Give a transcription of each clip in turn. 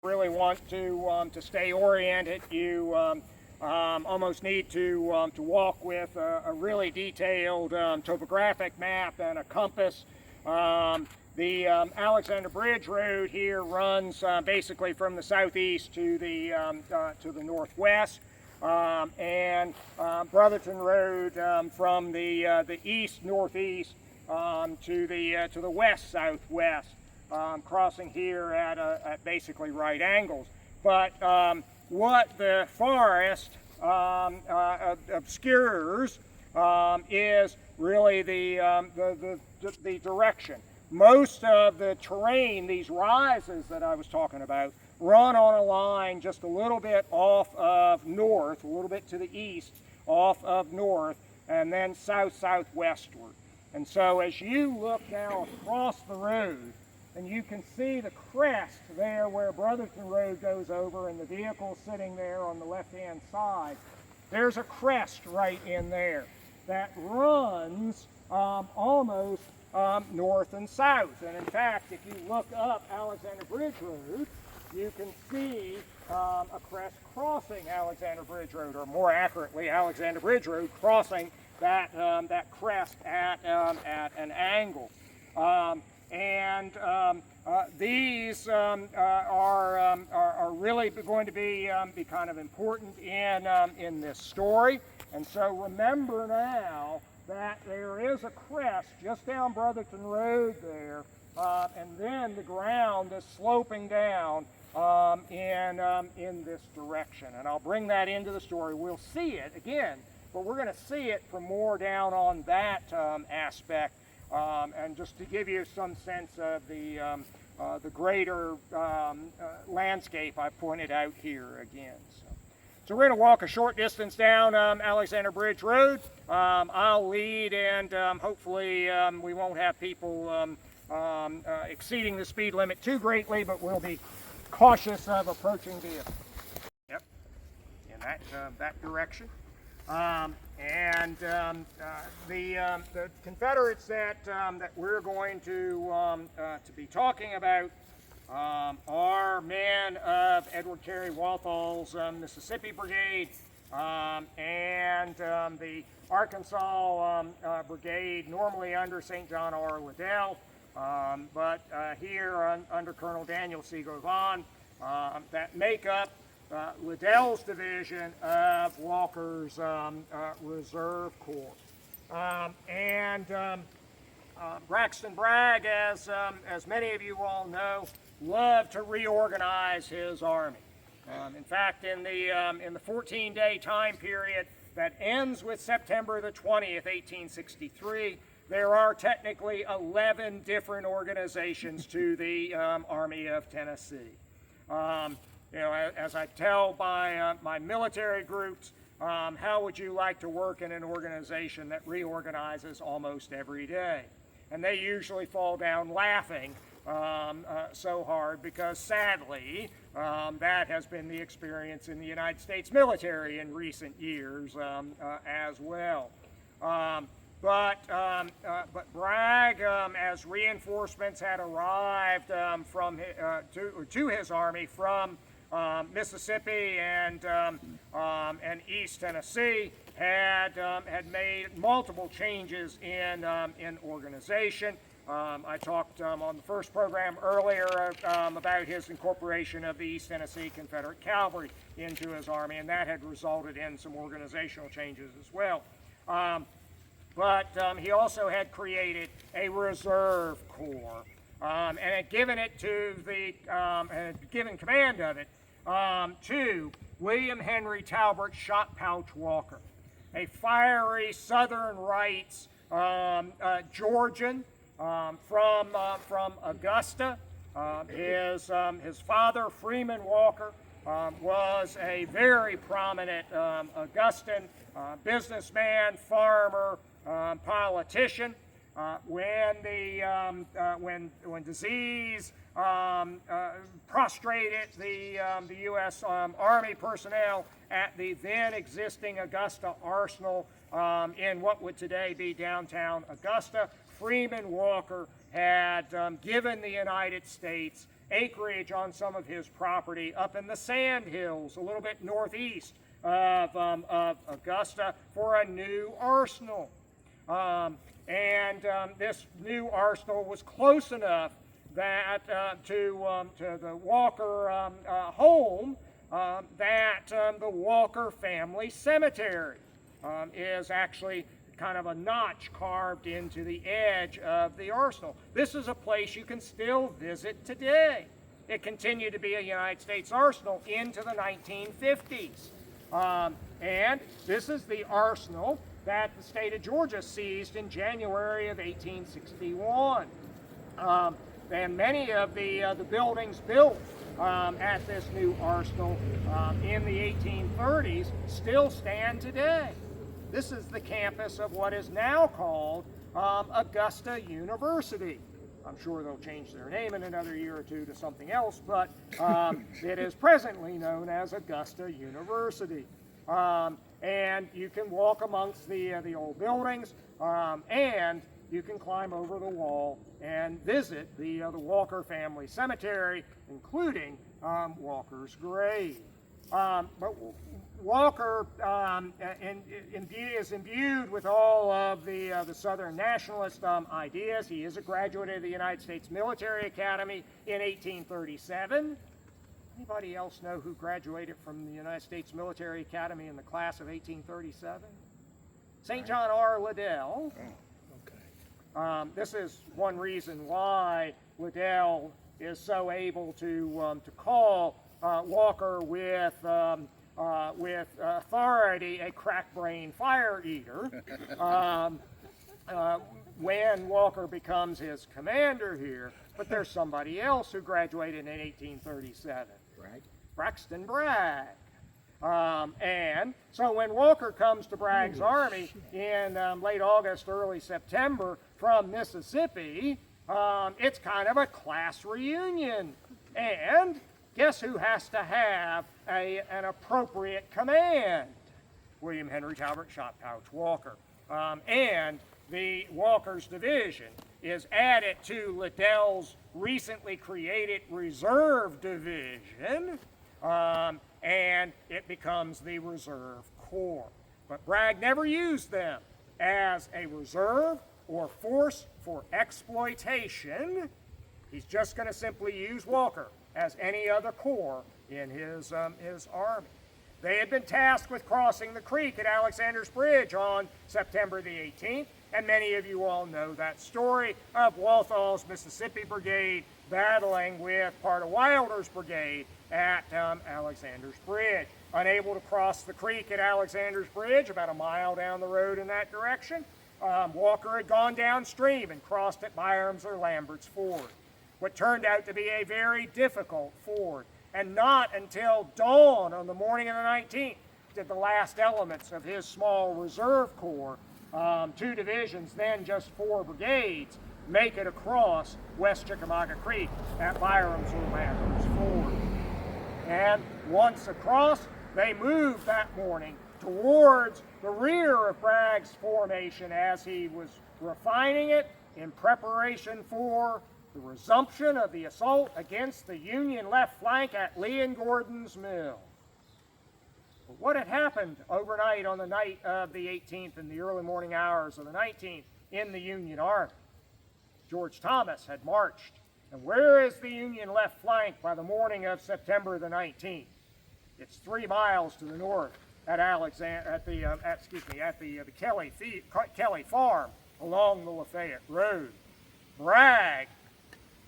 really want to stay oriented, you almost need to walk with a really detailed topographic map and a compass. The Alexander Bridge Road here runs basically from the southeast to the northwest, and Brotherton Road from the east northeast to the west southwest, crossing here at basically right angles. But what the forest obscures is really the direction. Most of the terrain, these rises that I was talking about, run on a line just a little bit off of north, a little bit to the east, off of north, and then south-southwestward. And so as you look now across the road, and you can see the crest there where Brotherton Road goes over and the vehicle sitting there on the left-hand side, there's a crest right in there that runs almost north and south. And in fact, if you look up Alexander Bridge Road, you can see a crest crossing Alexander Bridge Road, or more accurately, Alexander Bridge Road crossing that crest at an angle. These are really going to be kind of important in this story. And so remember now that there is a crest just down Brotherton Road there, and then the ground is sloping down in this direction. And I'll bring that into the story. We'll see it again, but we're going to see it from more down on that aspect, and just to give you some sense of the greater landscape I pointed out here again. So we're going to walk a short distance down Alexander Bridge Road. I'll lead, and hopefully we won't have people exceeding the speed limit too greatly, but we'll be cautious of approaching vehicles. Yep, in that direction. The Confederates that we're going to be talking about are men of Edward Carey Walthall's Mississippi Brigade and the Arkansas Brigade, normally under St. John R. Liddell, but here under Colonel Daniel C. Govan, that make up Liddell's division of Walker's Reserve Corps. Braxton Bragg, as many of you all know, loved to reorganize his army. In fact, in the 14-day time period that ends with September the 20th, 1863, there are technically 11 different organizations to the Army of Tennessee. As I tell my military groups, how would you like to work in an organization that reorganizes almost every day? And they usually fall down laughing so hard, because sadly that has been the experience in the United States military in recent years as well. But Bragg, as reinforcements had arrived to his army from Mississippi and East Tennessee, had made multiple changes in organization. I talked on the first program earlier about his incorporation of the East Tennessee Confederate Cavalry into his army, and that had resulted in some organizational changes as well. But he also had created a reserve corps, and had given it to had given command of it to William Henry Talbot Shot Pouch Walker, a fiery Southern Rights Georgian from Augusta. His father, Freeman Walker, was a very prominent Augustan businessman, farmer, politician. When disease prostrated the U.S. Army personnel at the then existing Augusta Arsenal in what would today be downtown Augusta, Freeman Walker had given the United States acreage on some of his property up in the Sand Hills, a little bit northeast of Augusta, for a new arsenal. This new arsenal was close enough that to the Walker home that the Walker family cemetery is actually kind of a notch carved into the edge of the arsenal. This is a place you can still visit today. It continued to be a United States arsenal into the 1950s. And this is the arsenal that the state of Georgia seized in January of 1861. And many of the buildings built at this new arsenal in the 1830s still stand today. This is the campus of what is now called Augusta University. I'm sure they'll change their name in another year or two to something else, but it is presently known as Augusta University. And you can walk amongst the old buildings, and you can climb over the wall and visit the Walker family cemetery, including Walker's grave. But Walker is imbued with all of the Southern nationalist ideas. He is a graduate of the United States Military Academy in 1837. Anybody else know who graduated from the United States Military Academy in the class of 1837? St. John R. Liddell. This is one reason why Liddell is so able to call Walker with authority a crack-brain fire eater when Walker becomes his commander here. But there's somebody else who graduated in 1837. Braxton Bragg. And so when Walker comes to Bragg's army in late August, early September from Mississippi, it's kind of a class reunion. And guess who has to have an appropriate command? William Henry Talbot Shot Pouch Walker. And the Walker's division is added to Liddell's recently created reserve division, and it becomes the Reserve Corps. But Bragg never used them as a reserve or force for exploitation. He's just going to simply use Walker as any other corps in his army. They had been tasked with crossing the creek at Alexander's Bridge on September the 18th, and many of you all know that story of Walthall's Mississippi Brigade battling with part of Wilder's brigade at Alexander's Bridge. Unable to cross the creek at Alexander's Bridge, about a mile down the road in that direction, Walker had gone downstream and crossed at Byram's or Lambert's Ford, what turned out to be a very difficult ford. And not until dawn on the morning of the 19th did the last elements of his small reserve corps, 2 divisions, then just 4 brigades, make it across West Chickamauga Creek at Byram's or Lambert's Ford. And once across, they moved that morning towards the rear of Bragg's formation as he was refining it in preparation for the resumption of the assault against the Union left flank at Lee and Gordon's Mill. But what had happened overnight on the night of the 18th and the early morning hours of the 19th in the Union Army? George Thomas had marched. And where is the Union left flank by the morning of September the 19th? It's 3 miles to the north at the Kelly Farm along the Lafayette Road. Bragg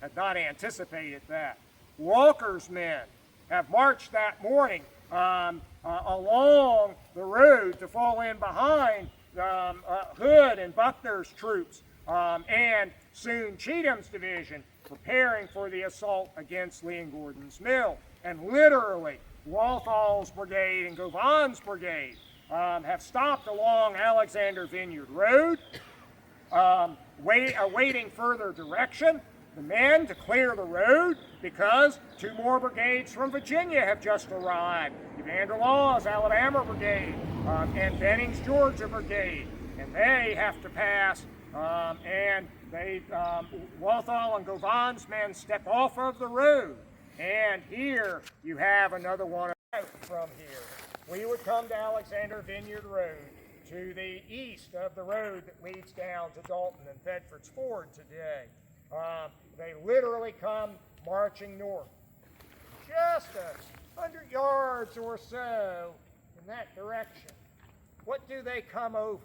had not anticipated that. Walker's men have marched that morning along the road to fall in behind Hood and Buckner's troops, and soon Cheatham's division preparing for the assault against Lee and Gordon's Mill. And literally, Walthall's brigade and Govan's brigade have stopped along Alexander Vineyard Road, awaiting further direction. The men to clear the road because 2 more brigades from Virginia have just arrived. Evander Law's Alabama Brigade and Benning's Georgia Brigade. And they have to pass and Walthall and Govan's men step off of the road, and here you have another one from here. We would come to Alexander Vineyard Road, to the east of the road that leads down to Dalton and Thedford's Ford today. They literally come marching north, just 100 yards or so in that direction. What do they come over?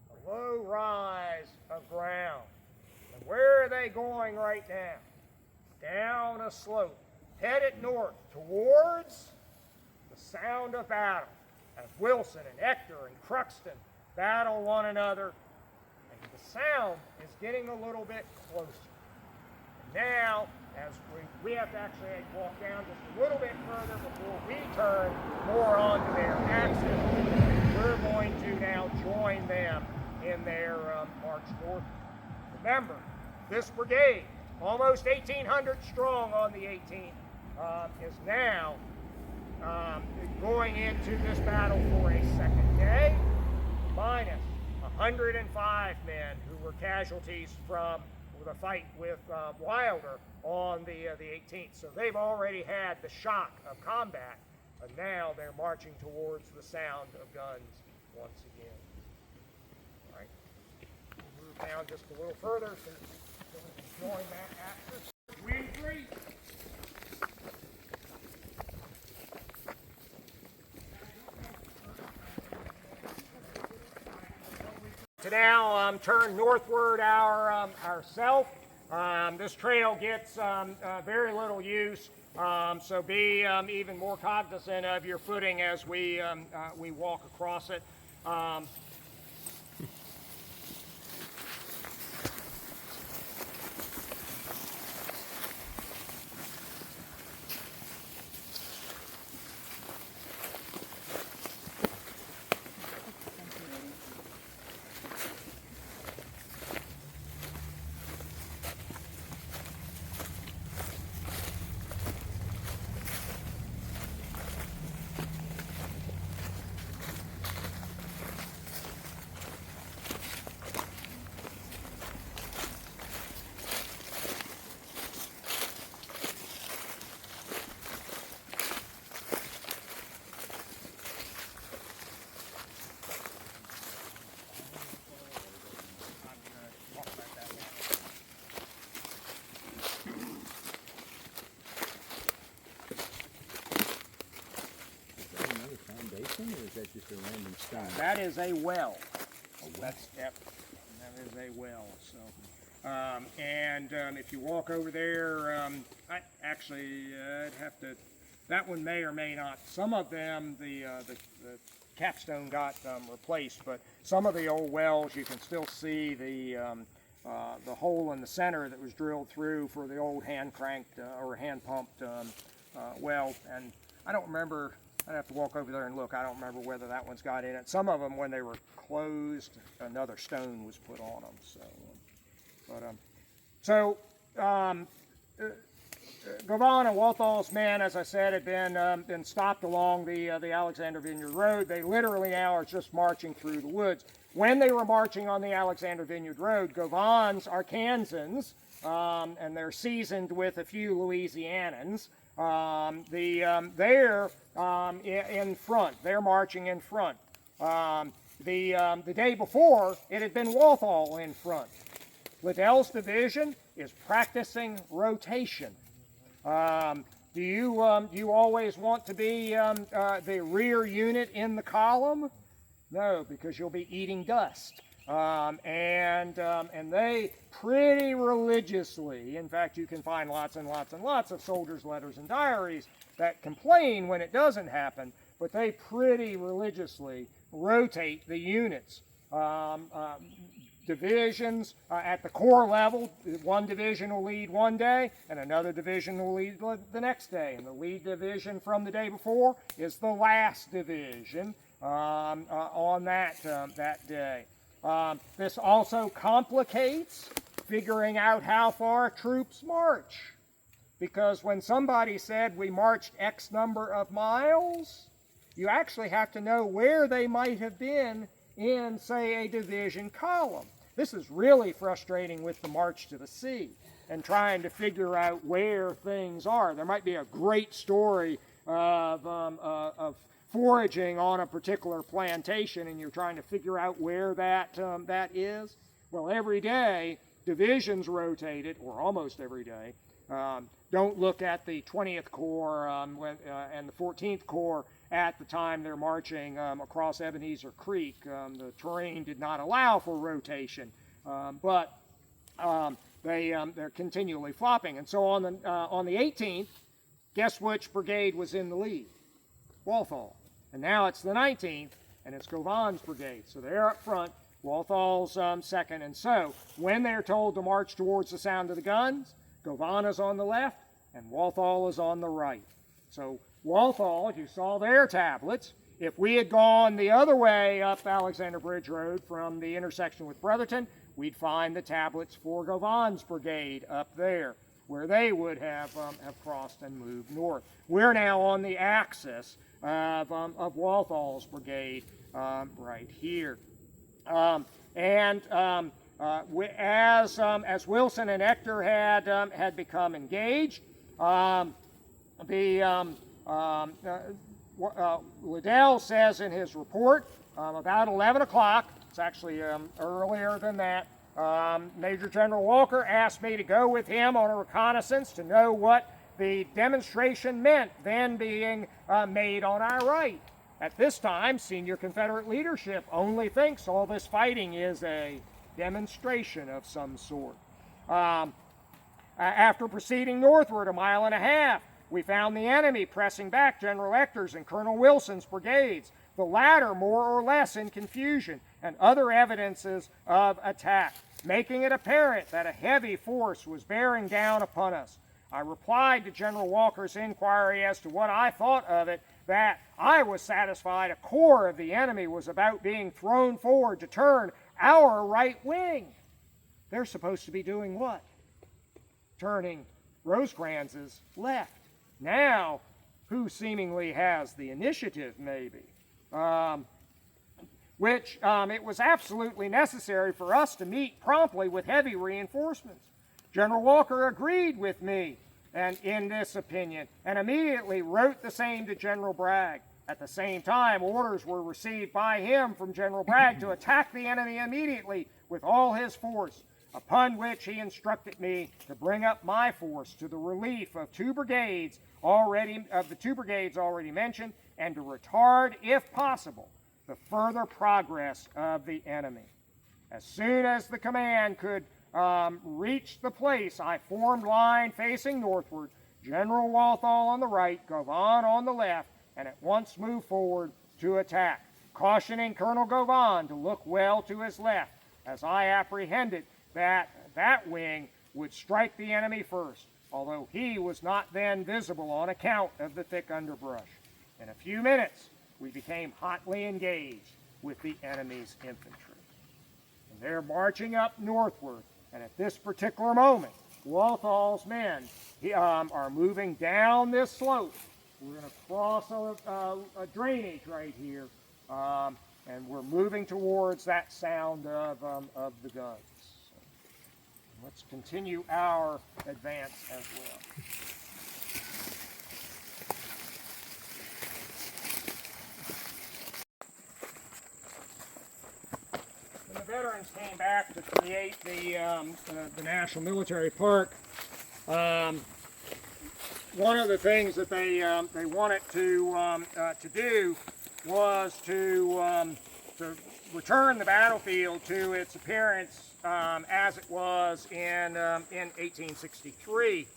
A low rise of ground. And where are they going right now? Down a slope, headed north towards the sound of battle, as Wilson and Ector and Cruxton battle one another, and the sound is getting a little bit closer. And now, as we have to actually walk down just a little bit further before we turn more onto their axis, we're going to now join them in their march north. Remember, this brigade, almost 1,800 strong on the 18th, is now going into this battle for a second day, minus 105 men who were casualties from the fight with Wilder on the 18th. So they've already had the shock of combat, and now they're marching towards the sound of guns once again. All right, we'll move down just a little further so we can join that axis. Winfrey. To now turn northward ourself. This trail gets very little use, so be even more cognizant of your footing as we walk across it. Or is that just a random stone? That is a well. That's, yep, that is a well. So, if you walk over there, I'd have to. That one may or may not. Some of them, the capstone got replaced, but some of the old wells you can still see the hole in the center that was drilled through for the old hand cranked or hand pumped well. And I don't remember. I'd have to walk over there and look. I don't remember whether that one's got in it. Some of them, when they were closed, another stone was put on them. Govan and Walthall's men, as I said, had been stopped along the Alexander Vineyard Road. They literally now are just marching through the woods. When they were marching on the Alexander Vineyard Road, Govan's are Kansans, and they're seasoned with a few Louisianans. They're in front. They're marching in front. The day before, it had been Walthall in front. Liddell's division is practicing rotation. Do you always want to be the rear unit in the column? No, because you'll be eating dust. And they pretty religiously, in fact, you can find lots and lots and lots of soldiers' letters and diaries that complain when it doesn't happen, but they pretty religiously rotate the units. Divisions at the corps level, one division will lead one day, and another division will lead the next day. And the lead division from the day before is the last division on that day. This also complicates figuring out how far troops march, because when somebody said we marched X number of miles, you actually have to know where they might have been in, say, a division column. This is really frustrating with the march to the sea and trying to figure out where things are. There might be a great story of foraging on a particular plantation, and you're trying to figure out where that is. Well, every day, divisions rotated, or almost every day. Don't look at the 20th Corps and the 14th Corps at the time they're marching across Ebenezer Creek. The terrain did not allow for rotation, but they're continually flopping. And so on the 18th, guess which brigade was in the lead? Walthall. And now it's the 19th, and it's Govan's brigade. So they're up front, Walthall's second. And so when they're told to march towards the sound of the guns, Govan is on the left, and Walthall is on the right. So Walthall, you saw their tablets. If we had gone the other way up Alexander Bridge Road from the intersection with Brotherton, we'd find the tablets for Govan's brigade up there, where they would have crossed and moved north. We're now on the axis of Walthall's brigade right here. As Wilson and Ector had become engaged, Liddell says in his report about 11 o'clock, it's actually earlier than that, Major General Walker asked me to go with him on a reconnaissance to know what the demonstration meant then being made on our right. At this time, senior Confederate leadership only thinks all this fighting is a demonstration of some sort. After proceeding northward 1.5 miles, we found the enemy pressing back General Ector's and Colonel Wilson's brigades, the latter more or less in confusion, and other evidences of attack, making it apparent that a heavy force was bearing down upon us. I replied to General Walker's inquiry as to what I thought of it, that I was satisfied a corps of the enemy was about being thrown forward to turn our right wing. They're supposed to be doing what? Turning Rosecrans's left. Now, who seemingly has the initiative, maybe? It was absolutely necessary for us to meet promptly with heavy reinforcements. General Walker agreed with me and in this opinion, and immediately wrote the same to General Bragg. At the same time, orders were received by him from General Bragg to attack the enemy immediately with all his force, upon which he instructed me to bring up my force to the relief of the two brigades already mentioned, and to retard, if possible, the further progress of the enemy. As soon as the command could reach the place, I formed line facing northward, General Walthall on the right, Govan on the left, and at once moved forward to attack, cautioning Colonel Govan to look well to his left, as I apprehended that that wing would strike the enemy first, although he was not then visible on account of the thick underbrush. In a few minutes, we became hotly engaged with the enemy's infantry. And they're marching up northward, and at this particular moment, Walthall's men are moving down this slope. We're going to cross a drainage right here, and we're moving towards that sound of the guns. So let's continue our advance as well. When the veterans came back to create the National Military Park, one of the things that they wanted to do was to return the battlefield to its appearance as it was in 1863.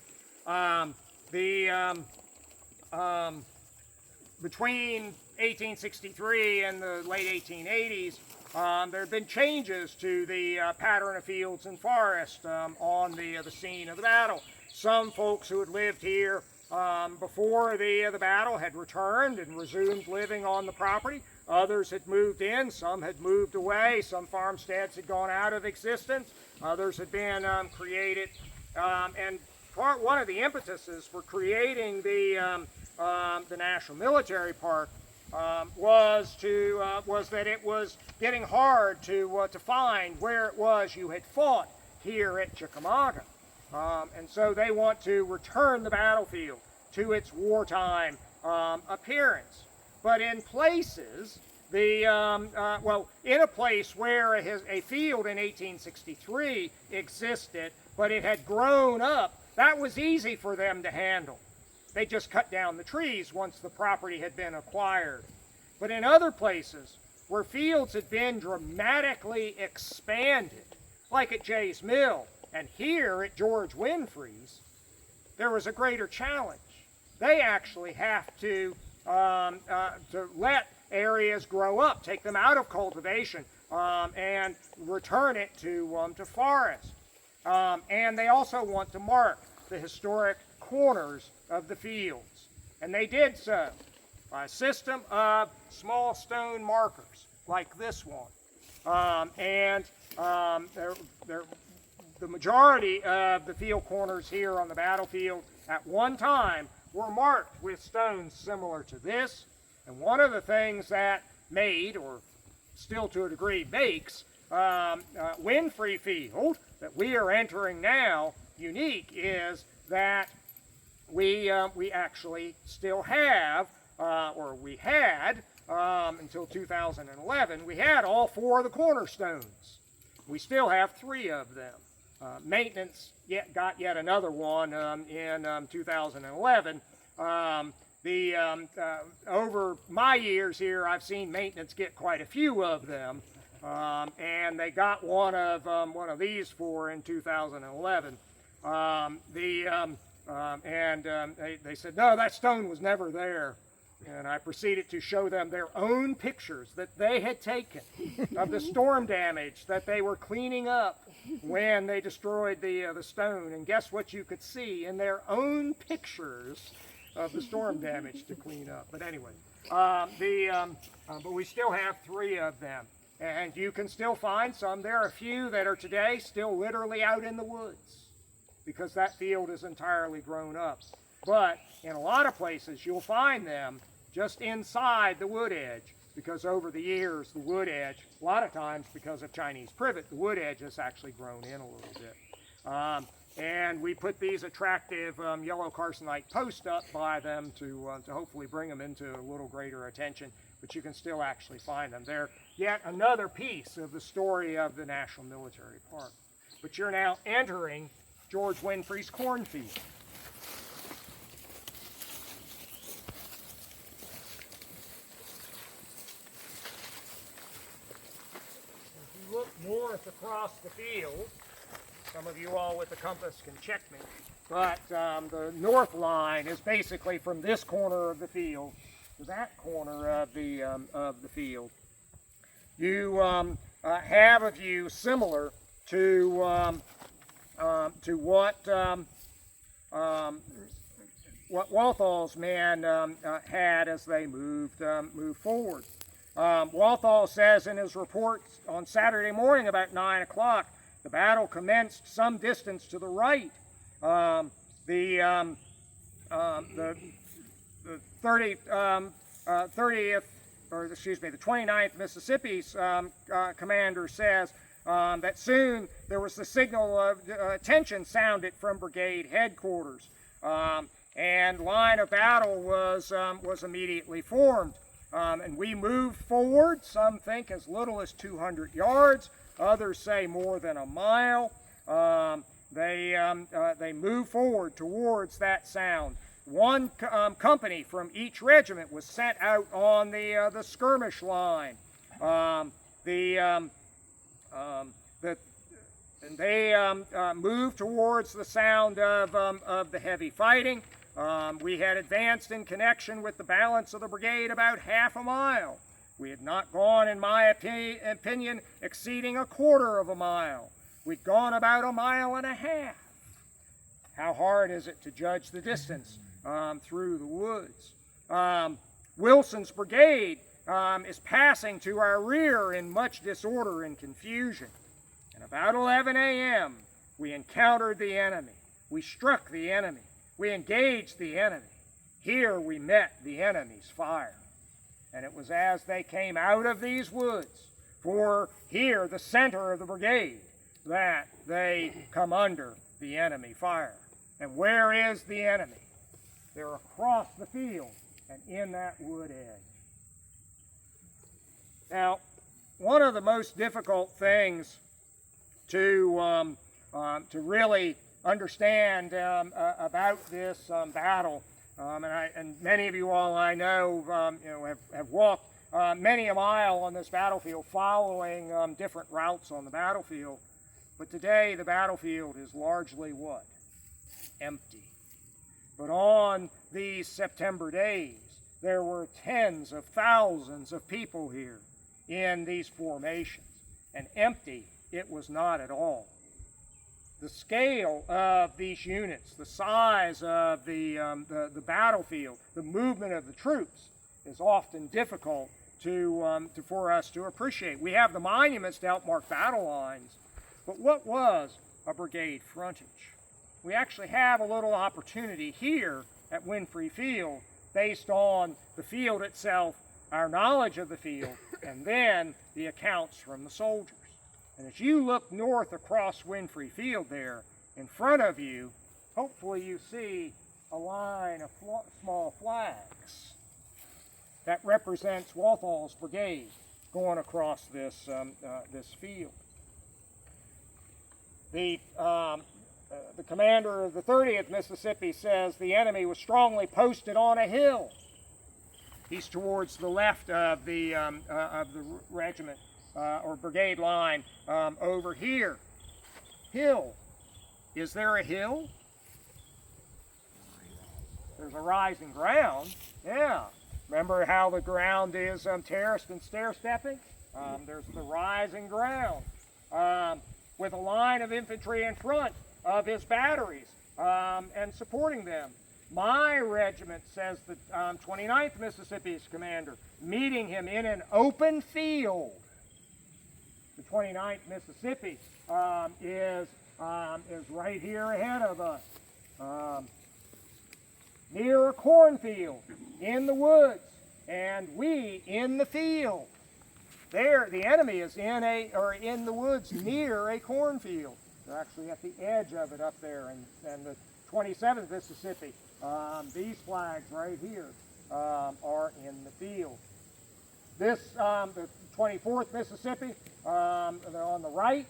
Between 1863 and the late 1880s, there have been changes to the pattern of fields and forests on the scene of the battle. Some folks who had lived here before the battle had returned and resumed living on the property. Others had moved in, some had moved away, some farmsteads had gone out of existence, others had been created. One of the impetuses for creating the National Military Park was that it was getting hard to find where it was you had fought here at Chickamauga. And so they want to return the battlefield to its wartime appearance. But in places, in a place where a field in 1863 existed, but it had grown up, that was easy for them to handle. They just cut down the trees once the property had been acquired. But in other places where fields had been dramatically expanded, like at Jay's Mill and here at George Winfrey's, there was a greater challenge. They actually have to let areas grow up, take them out of cultivation, and return it to forest. And they also want to mark the historic corners of the fields. And they did so by a system of small stone markers like this one. The majority of the field corners here on the battlefield at one time were marked with stones similar to this. And one of the things that made, or still to a degree makes, Winfrey Field that we are entering now unique is that we actually still have, or we had, until 2011, we had all 4 of the cornerstones. We still have 3 of them. Maintenance got yet another one in 2011. Over my years here, I've seen maintenance get quite a few of them, and they got one of these 4 in 2011. They said, no, that stone was never there. And I proceeded to show them their own pictures that they had taken of the storm damage that they were cleaning up when they destroyed the stone. And guess what you could see in their own pictures of the storm damage to clean up. But anyway, but we still have 3 of them. And you can still find some. There are a few that are today still literally out in the woods because that field is entirely grown up. But in a lot of places, you'll find them just inside the wood edge, because over the years, the wood edge, a lot of times because of Chinese privet, the wood edge has actually grown in a little bit. And we put these attractive yellow carcinite posts up by them to hopefully bring them into a little greater attention, but you can still actually find them. They're yet another piece of the story of the National Military Park. But you're now entering George Winfrey's cornfield. Look north across the field. Some of you all with the compass can check me, but the north line is basically from this corner of the field to that corner of the field. You have a view similar to what Walthal's men had as they moved forward. Walthall says in his report on Saturday morning about 9 o'clock, the battle commenced some distance to the right. The 29th Mississippi's commander says that soon there was the signal of attention sounded from brigade headquarters, and line of battle was immediately formed. And we moved forward, some think as little as 200 yards, others say more than a mile. They moved forward towards that sound. One company from each regiment was sent out on the skirmish line. They moved towards the sound of the heavy fighting. We had advanced in connection with the balance of the brigade about half a mile. We had not gone, in my opinion, exceeding a quarter of a mile. We'd gone about a mile and a half. How hard is it to judge the distance through the woods? Wilson's brigade is passing to our rear in much disorder and confusion. And about 11 a.m., we encountered the enemy. We struck the enemy. We engaged the enemy. Here we met the enemy's fire. And it was as they came out of these woods, for here, the center of the brigade, that they come under the enemy fire. And where is the enemy? They're across the field and in that wood edge. Now, one of the most difficult things to really understand about this battle, and many of you all I know, have walked many a mile on this battlefield, following different routes on the battlefield. But today the battlefield is largely what? Empty. But on these September days, there were tens of thousands of people here in these formations, and empty it was not at all. The scale of these units, the size of the battlefield, the movement of the troops is often difficult for us to appreciate. We have the monuments to help mark battle lines, but what was a brigade frontage? We actually have a little opportunity here at Winfrey Field based on the field itself, our knowledge of the field, and then the accounts from the soldiers. And as you look north across Winfrey Field there, in front of you, hopefully you see a line of small flags. That represents Walthall's brigade going across this field. The commander of the 30th Mississippi says the enemy was strongly posted on a hill. He's towards the left of the regiment or brigade line over here. Hill. Is there a hill? There's a rising ground. Yeah. Remember how the ground is terraced and stair-stepping? There's the rising ground with a line of infantry in front of his batteries and supporting them. My regiment, says the 29th Mississippi's commander, meeting him in an open field. The 29th Mississippi is right here ahead of us, near a cornfield, in the woods, and we in the field. There, the enemy is in the woods near a cornfield. They're actually at the edge of it up there, and the 27th Mississippi, these flags right here are in the field. This, the 24th Mississippi, on the right,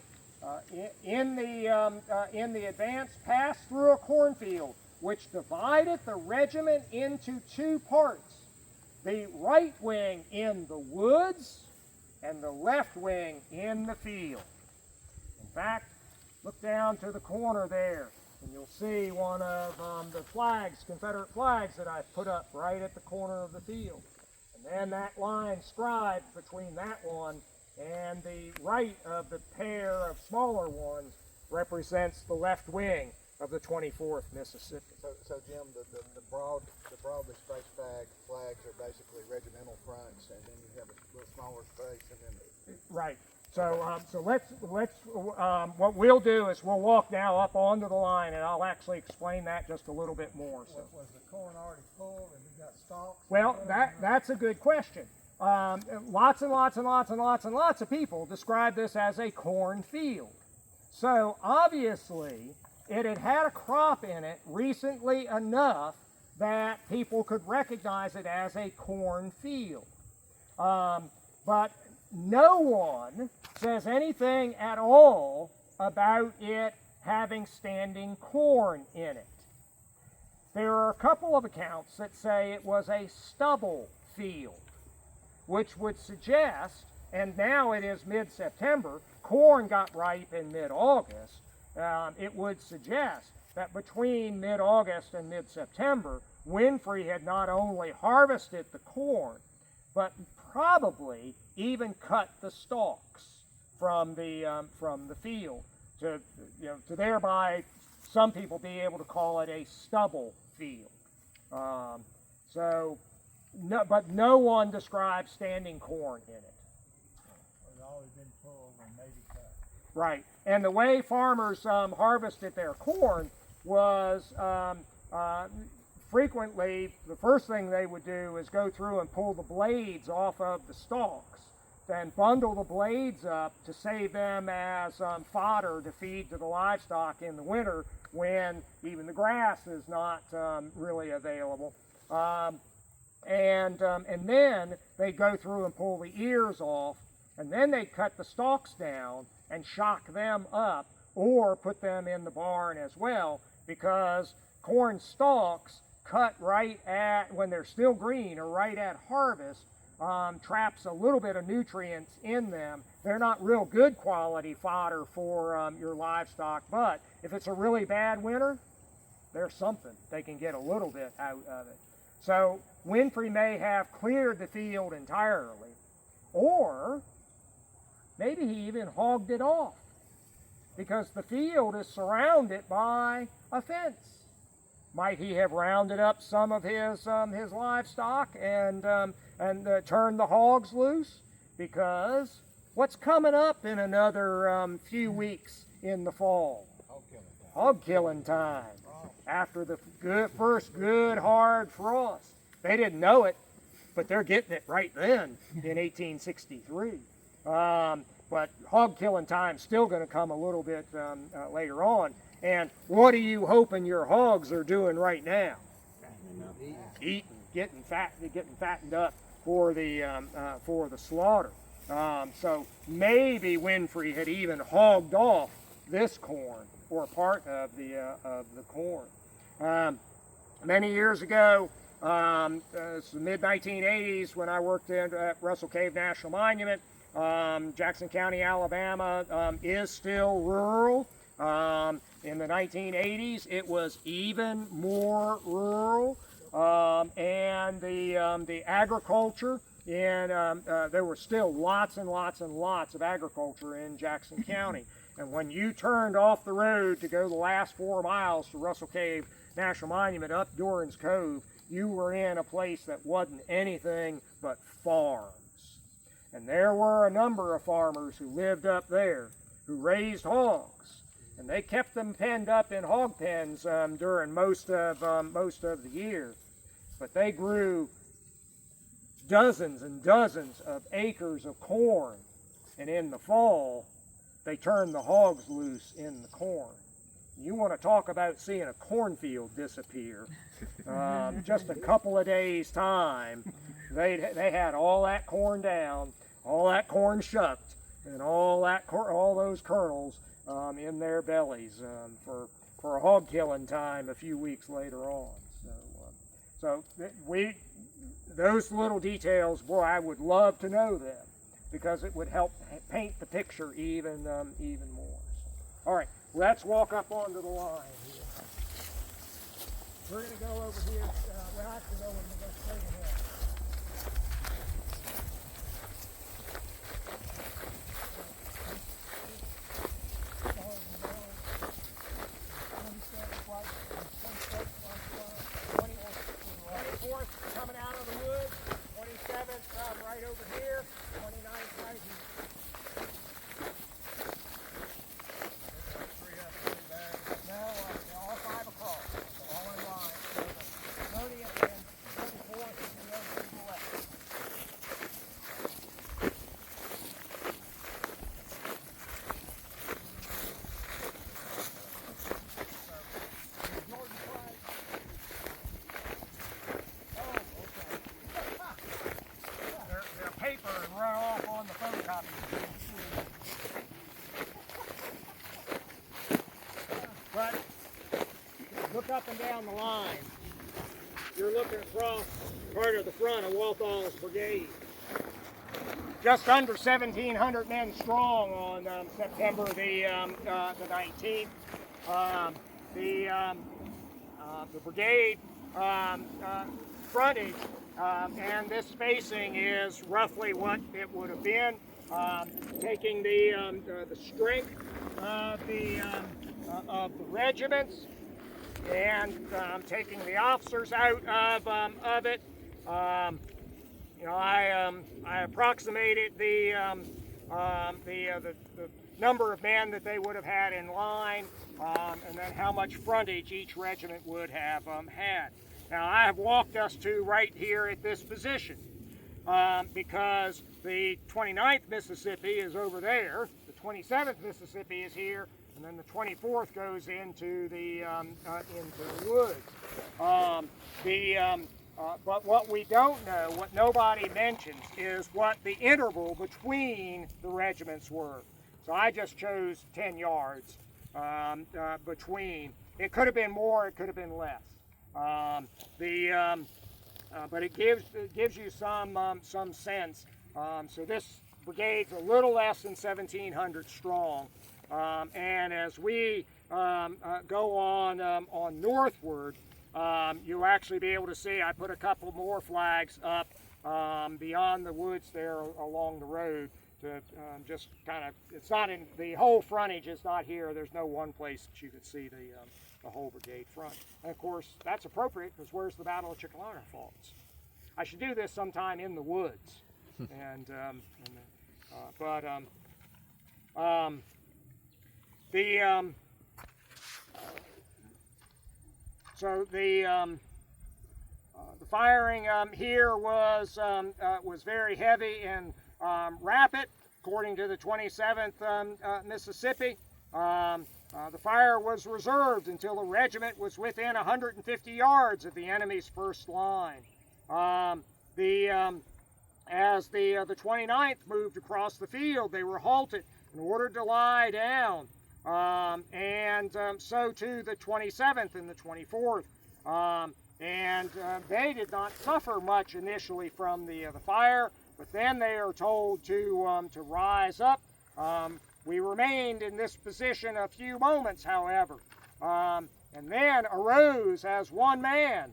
in the advance, passed through a cornfield, which divided the regiment into two parts. The right wing in the woods, and the left wing in the field. In fact, look down to the corner there, and you'll see one of the flags, Confederate flags, that I've put up right at the corner of the field. And then that line scribed between that one and the right of the pair of smaller ones represents the left wing of the 24th Mississippi. So Jim, the broadly spaced flags are basically regimental fronts, and then you have a little smaller space, and then right. So let's what we'll do is we'll walk now up onto the line, and I'll actually explain that just a little bit more. So was the corn already full, and we got stalks? Well, that's a good question. Lots and lots and lots and lots and lots of people describe this as a cornfield. So obviously, it had had a crop in it recently enough that people could recognize it as a cornfield. But no one says anything at all about it having standing corn in it. There are a couple of accounts that say it was a stubble field, which would suggest, and now it is mid-September, corn got ripe in mid-August, it would suggest that between mid-August and mid-September, Winfrey had not only harvested the corn, but probably even cut the stalks from the field to thereby some people be able to call it a stubble field. But no one describes standing corn in it. It's always been full and maybe cut. Right, and the way farmers harvested their corn was frequently, the first thing they would do is go through and pull the blades off of the stalks, then bundle the blades up to save them as fodder to feed to the livestock in the winter when even the grass is not really available. And then they go through and pull the ears off, and then they cut the stalks down and shock them up or put them in the barn as well, because corn stalks cut right at, when they're still green or right at harvest, traps a little bit of nutrients in them. They're not real good quality fodder for your livestock, but if it's a really bad winter, there's something. They can get a little bit out of it. So Winfrey may have cleared the field entirely, or maybe he even hogged it off, because the field is surrounded by a fence. Might he have rounded up some of his livestock and turned the hogs loose? Because what's coming up in another few weeks in the fall? Hog killing time. After the first good hard frost. They didn't know it, but they're getting it right then in 1863. But hog killing time's still going to come a little bit later on. And what are you hoping your hogs are doing right now? Eating, getting fattened up for the slaughter. So maybe Winfrey had even hogged off this corn or part of the corn. Many years ago, it's the mid-1980s when I worked at Russell Cave National Monument. Jackson County, Alabama is still rural. In the 1980s, it was even more rural, and the agriculture there were still lots and lots and lots of agriculture in Jackson County. And when you turned off the road to go the last 4 miles to Russell Cave National Monument up Doran's Cove, you were in a place that wasn't anything but farms. And there were a number of farmers who lived up there who raised hogs. And they kept them penned up in hog pens during most of the year. But they grew dozens and dozens of acres of corn. And in the fall, they turned the hogs loose in the corn. You want to talk about seeing a cornfield disappear. Just a couple of days' time, they had all that corn down, all that corn shucked, and all those kernels in their bellies for hog killing time a few weeks later on. So those little details, boy, I would love to know them, because it would help paint the picture even more. All right, let's walk up onto the line here. We're going to go over here. Well, actually, no, we're going to go straight ahead. Coming out of the woods, 27th right over here, 29th right here. No, all 5 across, all in line. 30th and 34th is the other to the left. But look up and down the line. You're looking across part of the front of Walthal's brigade. Just under 1,700 men strong on September the 19th. The brigade frontage and this spacing is roughly what it would have been, taking the strength of the regiments and taking the officers out of it. I approximated the number of men that they would have had in line, and then how much frontage each regiment would have had. Now I have walked us to right here at this position because the 29th Mississippi is over there, the 27th Mississippi is here, and then the 24th goes into the woods. But what we don't know, what nobody mentions, is what the interval between the regiments were. So I just chose 10 yards between. It could have been more, it could have been less. But it gives you some sense. So this brigade's a little less than 1,700 strong, and as we go on northward, you'll actually be able to see. I put a couple more flags up beyond the woods there along the road to just kind of. It's not in the whole frontage. Is not here. There's no one place that you could see the whole brigade front. And of course, that's appropriate because where's the Battle of Chickamauga falls? I should do this sometime in the woods. So the firing here was very heavy and rapid, according to the 27th Mississippi. The fire was reserved until the regiment was within 150 yards of the enemy's first line. As the 29th moved across the field, they were halted and ordered to lie down, so too the 27th and the 24th. They did not suffer much initially from the fire, but then they are told to rise up. We remained in this position a few moments, however, and then arose as one man.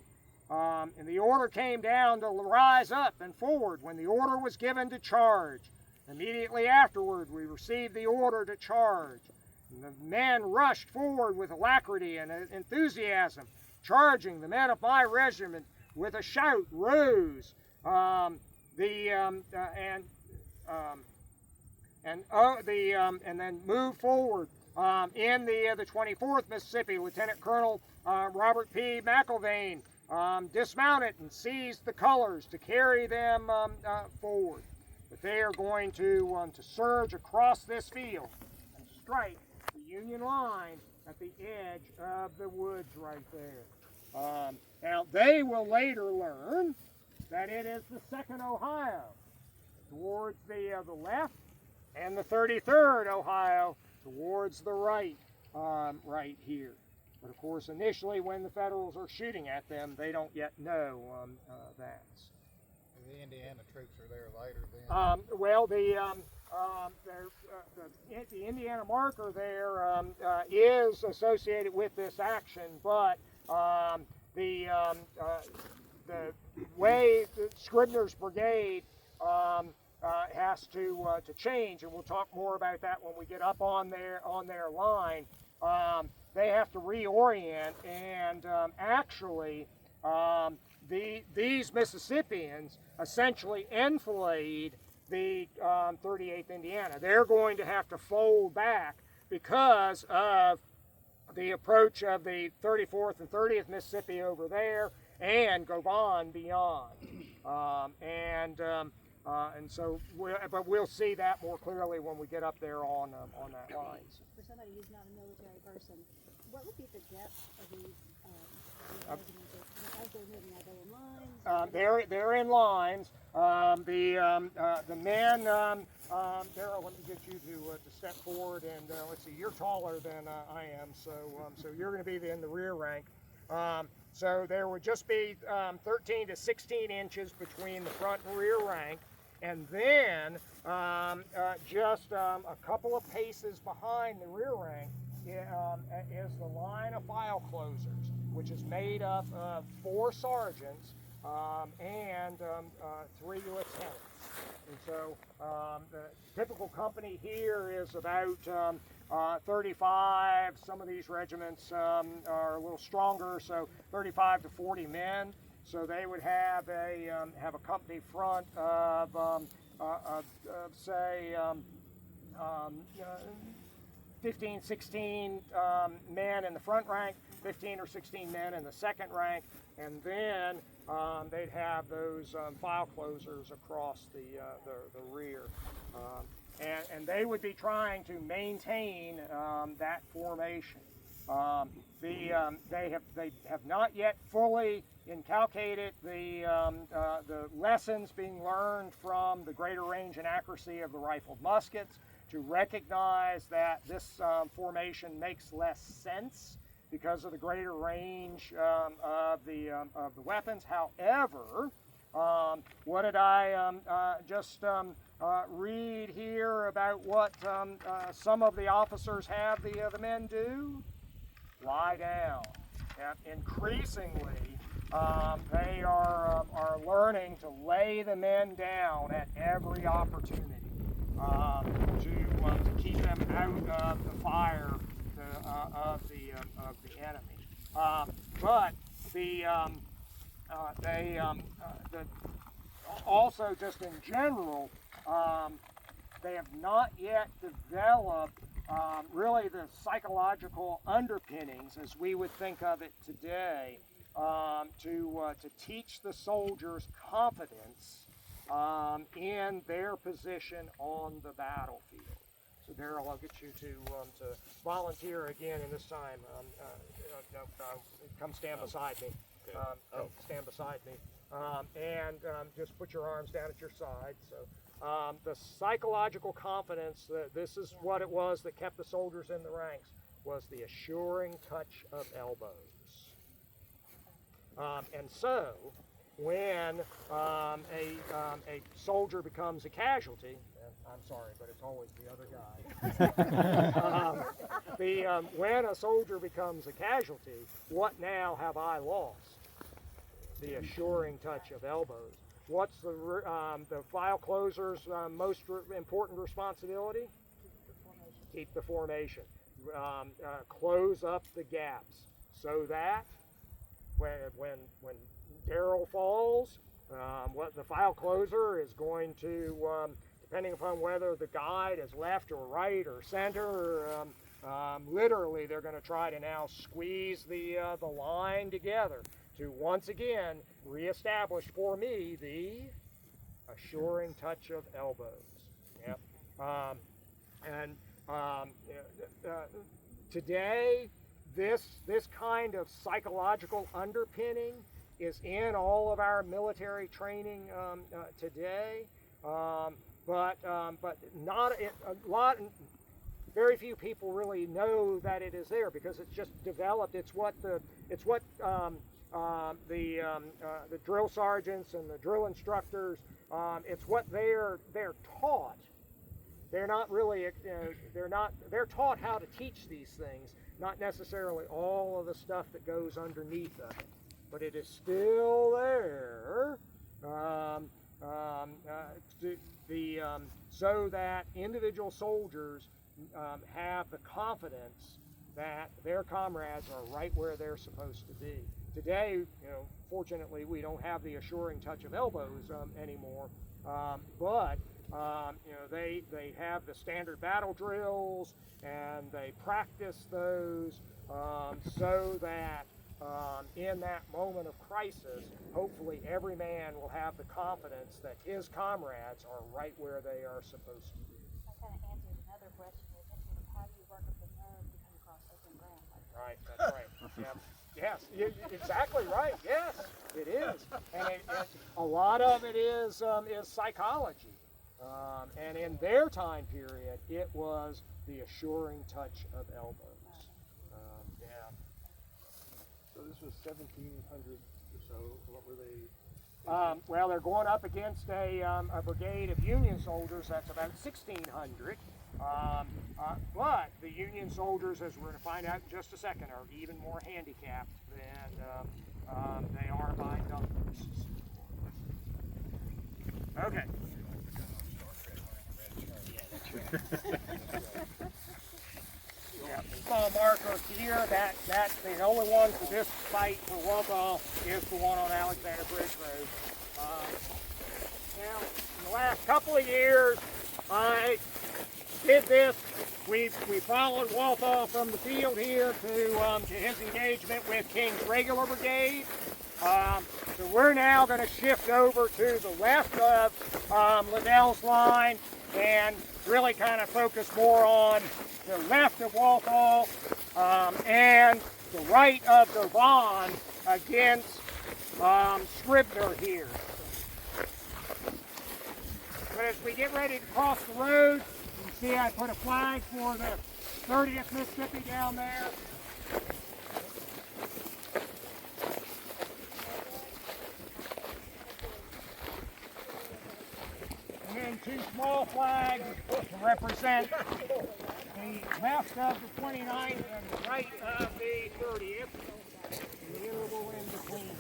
And the order came down to rise up and forward when the order was given to charge. Immediately afterward, we received the order to charge. And the men rushed forward with alacrity and enthusiasm, charging. The men of my regiment, with a shout, rose. And then moved forward. In the 24th Mississippi, Lieutenant Colonel Robert P. McIlvaine dismounted and seized the colors to carry them forward. But they are going to surge across this field and strike the Union line at the edge of the woods right there. Now, they will later learn that it is the 2nd Ohio towards the left and the 33rd Ohio towards the right, right here. But of course, initially when the Federals are shooting at them, they don't yet know that. The Indiana troops are there later then? The Indiana marker there is associated with this action, but the way the Scribner's brigade has to change, and we'll talk more about that when we get up on their line. They have to reorient, and these Mississippians essentially enfilade the 38th Indiana. They're going to have to fold back because of the approach of the 34th and 30th Mississippi over there and go on beyond. But we'll see that more clearly when we get up there on that line. For somebody who's not a military person, what would be the depth of these regiments as they're moving? Are they in lines? They're in lines. The men, Daryl, let me get you to step forward, and let's see, you're taller than I am, so you're going to be in the rear rank. So there would just be 13 to 16 inches between the front and rear rank, and then just a couple of paces behind the rear rank is the line of file closers, which is made up of 4 sergeants and 3 lieutenants. And so the typical company here is about 35. Some of these regiments are a little stronger, so 35 to 40 men. So they would have a company front of say 15, 16 men in the front rank, 15 or 16 men in the second rank, and then they'd have those file closers across the rear. And they would be trying to maintain that formation. They have not yet fully inculcated the lessons being learned from the greater range and accuracy of the rifled muskets, to recognize that this formation makes less sense because of the greater range of the weapons. However, what did I just read here about what some of the officers have the men do? Lie down. And increasingly, they are learning to lay the men down at every opportunity to keep them out of the fire of the enemy. But also just in general, they have not yet developed really the psychological underpinnings, as we would think of it today, to teach the soldiers confidence in their position on the battlefield. So Daryl, I'll get you to volunteer again, and this time, come stand beside me. Stand beside me. And just put your arms down at your side. So the psychological confidence that this is what it was that kept the soldiers in the ranks was the assuring touch of elbows. And so when a soldier becomes a casualty, I'm sorry, but it's always the other guy. When a soldier becomes a casualty, what now have I lost? The assuring touch of elbows. What's the file closer's most important responsibility? Keep the formation. Close up the gaps so that when Daryl falls, what the file closer is going to, depending upon whether the guide is left or right or center, literally they're going to try to now squeeze the line together to once again reestablish for me the assuring touch of elbows. Yep. Today, this kind of psychological underpinning is in all of our military training today, but not a lot. Very few people really know that it is there because it's just developed. It's what the drill sergeants and the drill instructors. It's what they're taught. They're not really. They're taught how to teach these things, not necessarily all of the stuff that goes underneath of it. But it is still there, so that individual soldiers have the confidence that their comrades are right where they're supposed to be. Today, fortunately, we don't have the assuring touch of elbows anymore, but they have the standard battle drills, and they practice those so that in that moment of crisis, hopefully every man will have the confidence that his comrades are right where they are supposed to be. That kind of answers another question, is how do you work up the nerve to come across open ground like that? Right, that's right. Yep. Yes, exactly right. Yes, it is, and a lot of it is psychology. And in their time period, it was the assuring touch of elbows. So this was 1,700 or so. What were they? Well, they're going up against a brigade of Union soldiers. That's about 1,600. But the Union soldiers, as we're going to find out in just a second, are even more handicapped than they are by numbers. Okay. Yeah, small marker here. That's the only one for this fight for Wabaw is the one on Alexander Bridge Road. Now, in the last couple of years, I did this we followed Walthall from the field here to his engagement with King's regular brigade. So we're now going to shift over to the left of Liddell's line and really kind of focus more on the left of Walthall and the right of Devon against Scribner here. But as we get ready to cross the road, you can see I put a flag for the 30th Mississippi down there. And then two small flags to represent the left of the 29th and the right of the 30th. And the interval in between.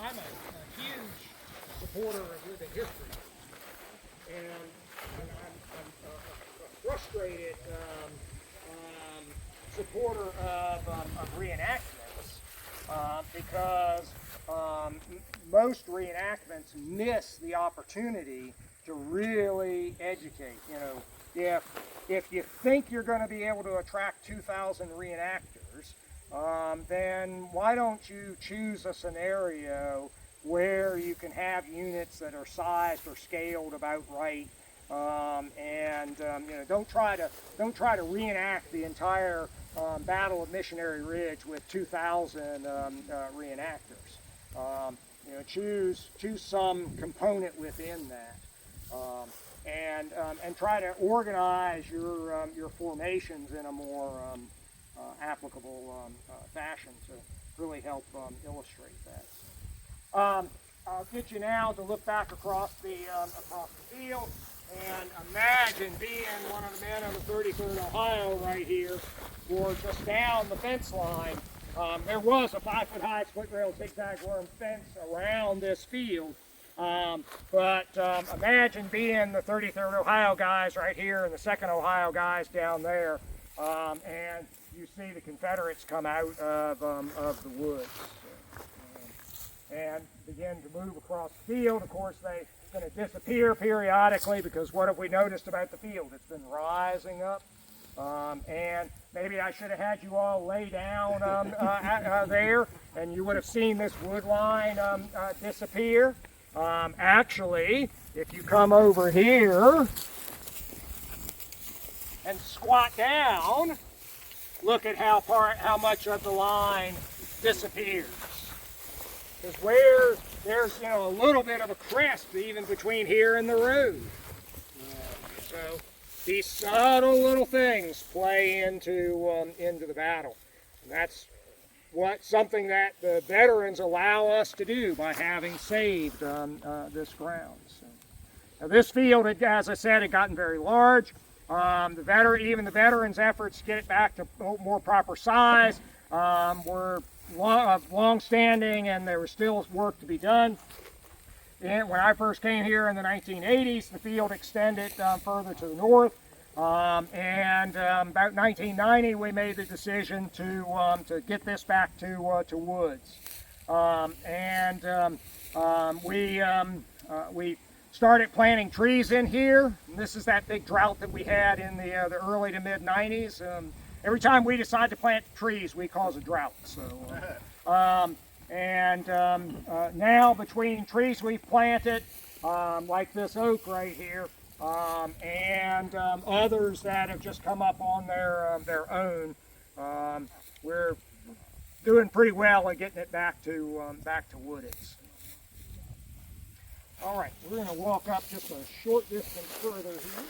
I'm a huge supporter of living history, and I'm a frustrated supporter of reenactments because most reenactments miss the opportunity to really educate. You know, if you think you're going to be able to attract 2,000 reenactors, then why don't you choose a scenario where you can have units that are sized or scaled about right, and you know, don't try to reenact the entire Battle of Missionary Ridge with 2,000 reenactors. You know, choose some component within that, and try to organize your formations in a more applicable fashion to really help illustrate that. I'll get you now to look back across the field and imagine being one of the men on the 33rd Ohio right here, or just down the fence line. There was a 5-foot-high split-rail zigzag worm fence around this field, but imagine being the 33rd Ohio guys right here and the 2nd Ohio guys down there, and you see the Confederates come out of the woods and begin to move across the field. Of course, they're going to disappear periodically because what have we noticed about the field? It's been rising up, and maybe I should have had you all lay down there, and you would have seen this wood line disappear. Actually, if you come over here and squat down, look at how much of the line disappears. Because where there's, you know, a little bit of a crest even between here and the road. So these subtle little things play into the battle. And that's something that the veterans allow us to do by having saved this ground. So, now this field, as I said, had gotten very large. Even the veterans' efforts to get it back to more proper size were long-standing, and there was still work to be done. And when I first came here in the 1980s, the field extended further to the north, and about 1990 we made the decision to get this back to woods, we started planting trees in here. And this is that big drought that we had in the early to mid 90s. Every time we decide to plant trees, we cause a drought. So, now between trees we've planted, like this oak right here, and others that have just come up on their own, we're doing pretty well at getting it back to wooded. All right, we're going to walk up just a short distance further here.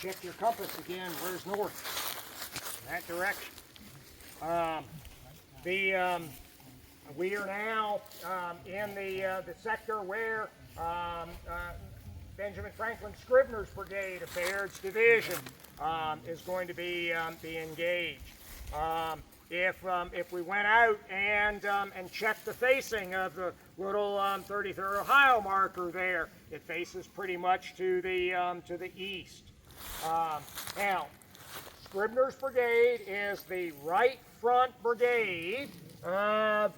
check your compass again. Where's north? In that direction. We are now in the sector where Benjamin Franklin Scribner's brigade of Baird's division is going to be engaged. If we went out and checked the facing of the little 33rd Ohio marker there, it faces pretty much to the east. Now, Scribner's brigade is the right front brigade of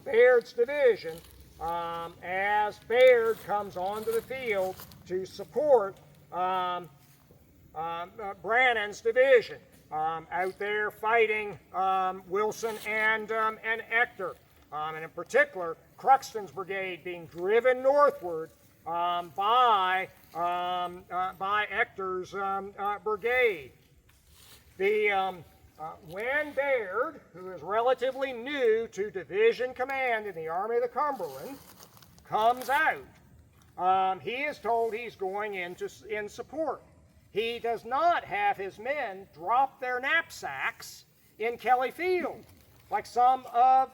Baird's division as Baird comes onto the field to support Brannan's division out there fighting Wilson and Ector, and in particular Cruxton's brigade being driven northward by Ector's brigade. When Baird, who is relatively new to division command in the Army of the Cumberland, comes out, he is told he's going in support. He does not have his men drop their knapsacks in Kelly Field, like some of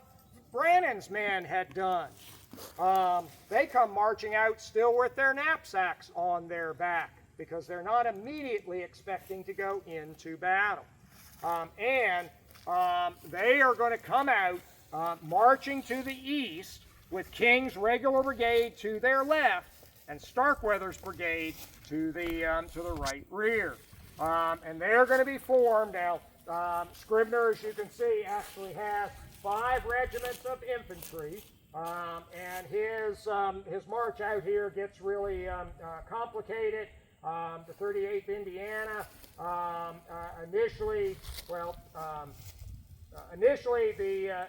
Brannan's men had done. They come marching out still with their knapsacks on their back because they're not immediately expecting to go into battle. And they are going to come out marching to the east with King's regular brigade to their left and Starkweather's brigade to the right rear. And they're going to be formed. Now, Scribner, as you can see, actually has 5 regiments of infantry. And his march out here gets really complicated. The 38th Indiana initially,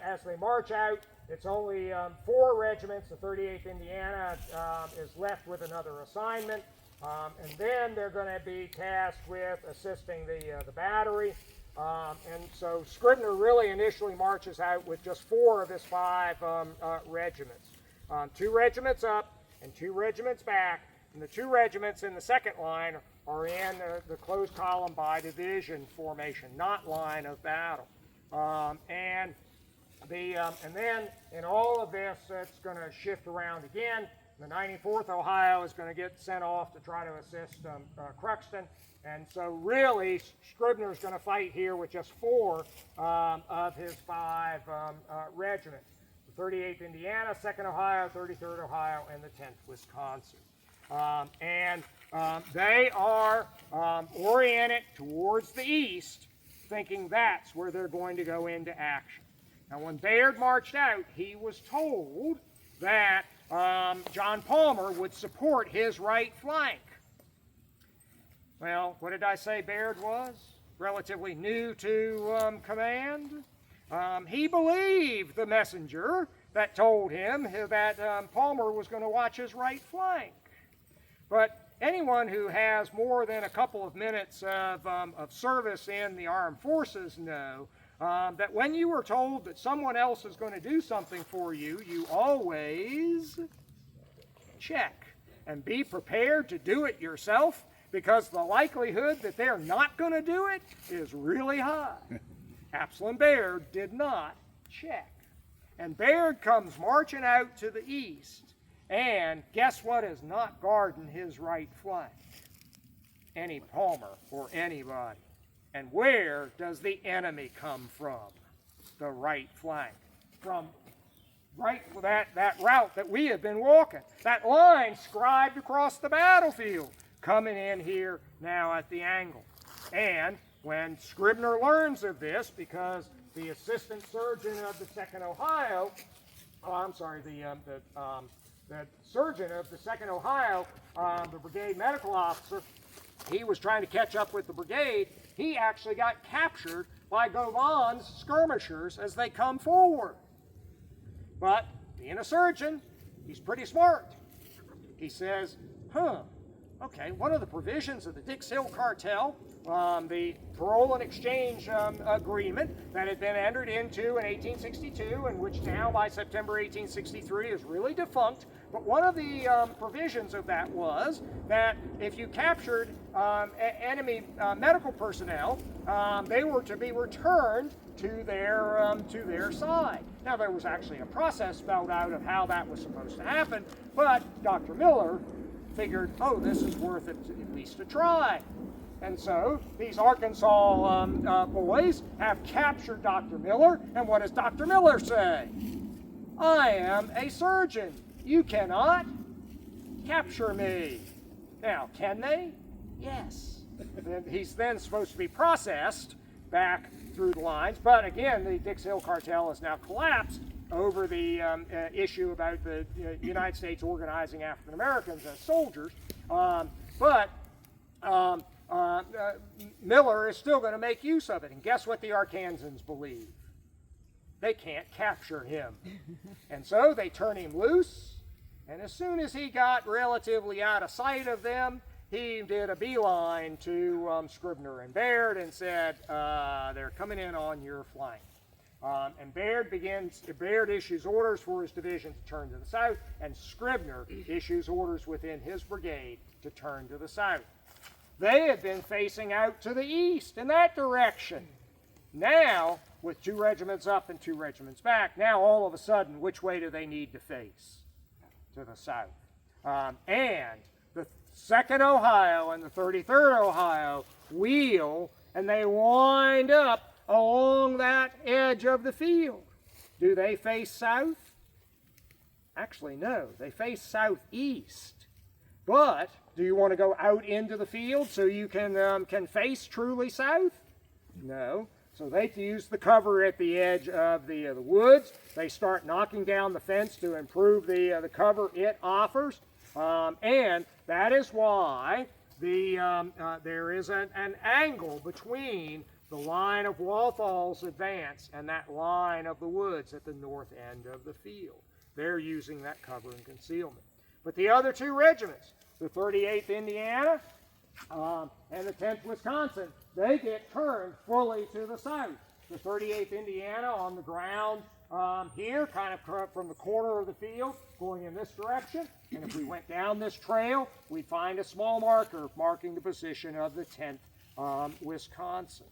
as they march out, it's only 4 regiments. The 38th Indiana is left with another assignment, and then they're going to be tasked with assisting the battery. And so Scribner really initially marches out with just 4 of his 5 regiments. 2 regiments up and 2 regiments back, and the 2 regiments in the second line are in the closed column by division formation, not line of battle. And then in all of this, it's going to shift around again. The 94th Ohio is going to get sent off to try to assist Cruxton. And so really, Scribner's going to fight here with just 4 of his 5 regiments. The 38th Indiana, 2nd Ohio, 33rd Ohio, and the 10th Wisconsin. They are oriented towards the east, thinking that's where they're going to go into action. Now, when Baird marched out, he was told that John Palmer would support his right flank. Well, what did I say Baird was? Relatively new to command. He believed the messenger that told him that Palmer was going to watch his right flank. But anyone who has more than a couple of minutes of service in the armed forces know that when you are told that someone else is going to do something for you, you always check and be prepared to do it yourself, because the likelihood that they're not going to do it is really high. Absalom Baird did not check. And Baird comes marching out to the east, and guess what is not guarding his right flank? Any Palmer or anybody. And where does the enemy come from? The right flank. From right that route that we have been walking. That line scribed across the battlefield, coming in here now at the angle. And when Scribner learns of this, because the assistant surgeon of the 2nd Ohio, the surgeon of the 2nd Ohio, the brigade medical officer, he was trying to catch up with the brigade. He actually got captured by Govan's skirmishers as they come forward. But being a surgeon, he's pretty smart. He says, Okay, one of the provisions of the Dix Hill Cartel, the parole and exchange agreement that had been entered into in 1862, and which now by September 1863 is really defunct, but one of the provisions of that was that if you captured enemy medical personnel, they were to be returned to their side. Now there was actually a process spelled out of how that was supposed to happen, but Dr. Miller figured, oh, this is worth it at least a try. And so these Arkansas boys have captured Dr. Miller, and what does Dr. Miller say? I am a surgeon. You cannot capture me. Now, can they? Yes. He's then supposed to be processed back through the lines, but again, the Dix Hill Cartel has now collapsed over the issue about the United States organizing African Americans as soldiers, but Miller is still going to make use of it. And guess what the Arkansans believe? They can't capture him. And so they turn him loose, and as soon as he got relatively out of sight of them, he did a beeline to Scribner and Baird and said, they're coming in on your flank. And Baird issues orders for his division to turn to the south, and Scribner issues orders within his brigade to turn to the south. They had been facing out to the east in that direction. Now, with 2 regiments up and 2 regiments back, now all of a sudden, which way do they need to face? To the south. And the 2nd Ohio and the 33rd Ohio wheel, and they wind up along that edge of the field. Do they face south? Actually, no. They face southeast. But do you want to go out into the field so you can face truly south? No. So they use the cover at the edge of the woods. They start knocking down the fence to improve the cover it offers. And that is why there is an angle between the line of Walthal's advance and that line of the woods at the north end of the field. They're using that cover and concealment. But the other 2 regiments, the 38th Indiana and the 10th Wisconsin, they get turned fully to the south. The 38th Indiana on the ground here, kind of from the corner of the field, going in this direction. And if we went down this trail, we'd find a small marker marking the position of the 10th Wisconsin.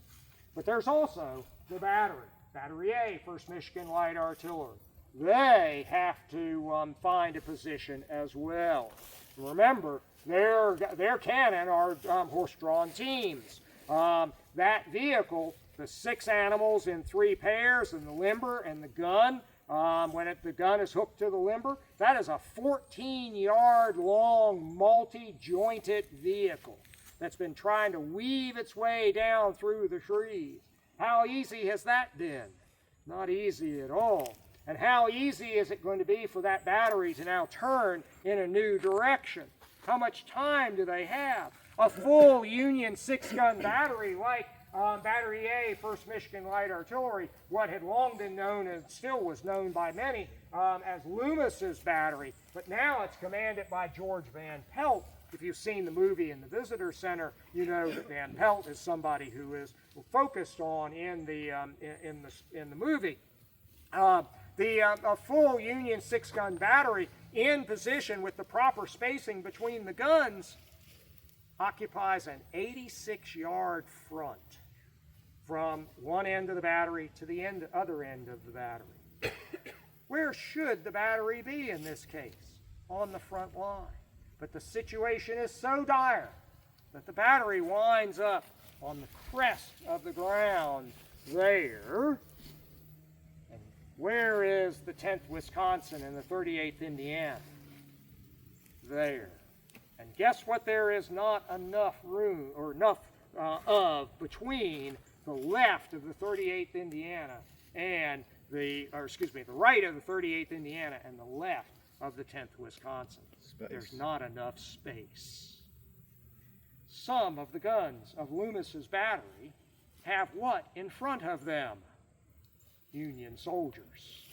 But there's also the battery, Battery A, 1st Michigan Light Artillery. They have to find a position as well. Remember, their cannon are horse-drawn teams. That vehicle, the 6 animals in 3 pairs, and the limber and the gun, the gun is hooked to the limber, that is a 14-yard long, multi-jointed vehicle that's been trying to weave its way down through the trees. How easy has that been? Not easy at all. And how easy is it going to be for that battery to now turn in a new direction? How much time do they have? A full Union 6-gun battery like Battery A, 1st Michigan Light Artillery, what had long been known and still was known by many as Loomis's battery, but now it's commanded by George Van Pelt. If you've seen the movie in the Visitor Center, you know that Van Pelt is somebody who is focused on in the movie. A full Union 6-gun battery in position with the proper spacing between the guns occupies an 86-yard front from one end of the battery to the other end of the battery. Where should the battery be in this case? On the front line. But the situation is so dire that the battery winds up on the crest of the ground there. And where is the 10th Wisconsin and the 38th Indiana? There. And guess what there is not enough room or enough of between the left of the 38th Indiana and the right of the 38th Indiana and the left of the 10th Wisconsin. Space. There's not enough space. Some of the guns of Loomis's battery have what in front of them? Union soldiers.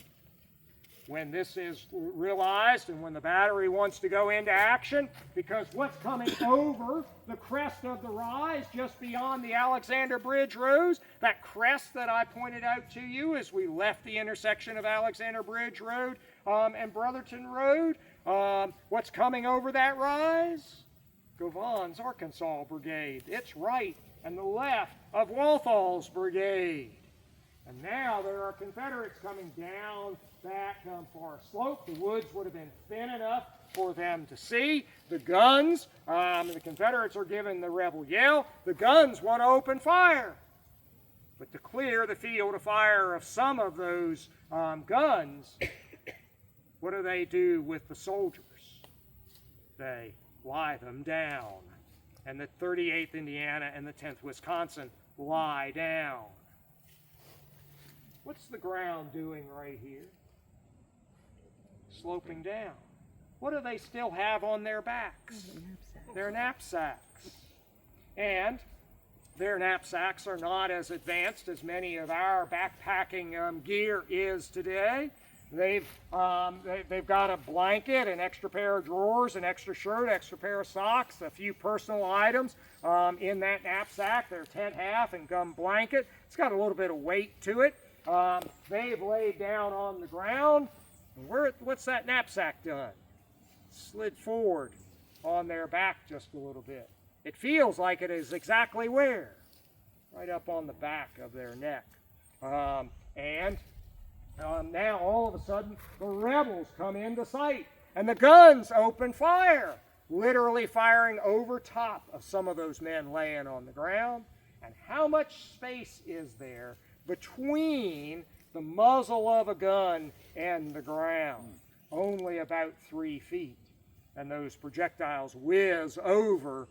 when this is realized and when the battery wants to go into action, because what's coming over the crest of the rise just beyond the Alexander Bridge Road, that crest that I pointed out to you as we left the intersection of Alexander Bridge Road and Brotherton Road, what's coming over that rise? Govan's Arkansas Brigade. It's right and the left of Walthall's brigade. And now there are Confederates coming down that far slope. The woods would have been thin enough for them to see. The guns, the Confederates are giving the rebel yell. The guns want to open fire. But to clear the field of fire of some of those guns, what do they do with the soldiers? They lie them down. And the 38th Indiana and the 10th Wisconsin lie down. What's the ground doing right here? Sloping down. What do they still have on their backs? Their knapsacks. And their knapsacks are not as advanced as many of our backpacking gear is today. They've got a blanket, an extra pair of drawers, an extra shirt, extra pair of socks, a few personal items in that knapsack, their tent half and gum blanket. It's got a little bit of weight to it. They've laid down on the ground. And what's that knapsack done? Slid forward on their back just a little bit. It feels like it is exactly where? Right up on the back of their neck. Now all of a sudden the rebels come into sight and the guns open fire, literally firing over top of some of those men laying on the ground. And how much space is there between the muzzle of a gun and the ground? Only about 3 feet. And those projectiles whiz over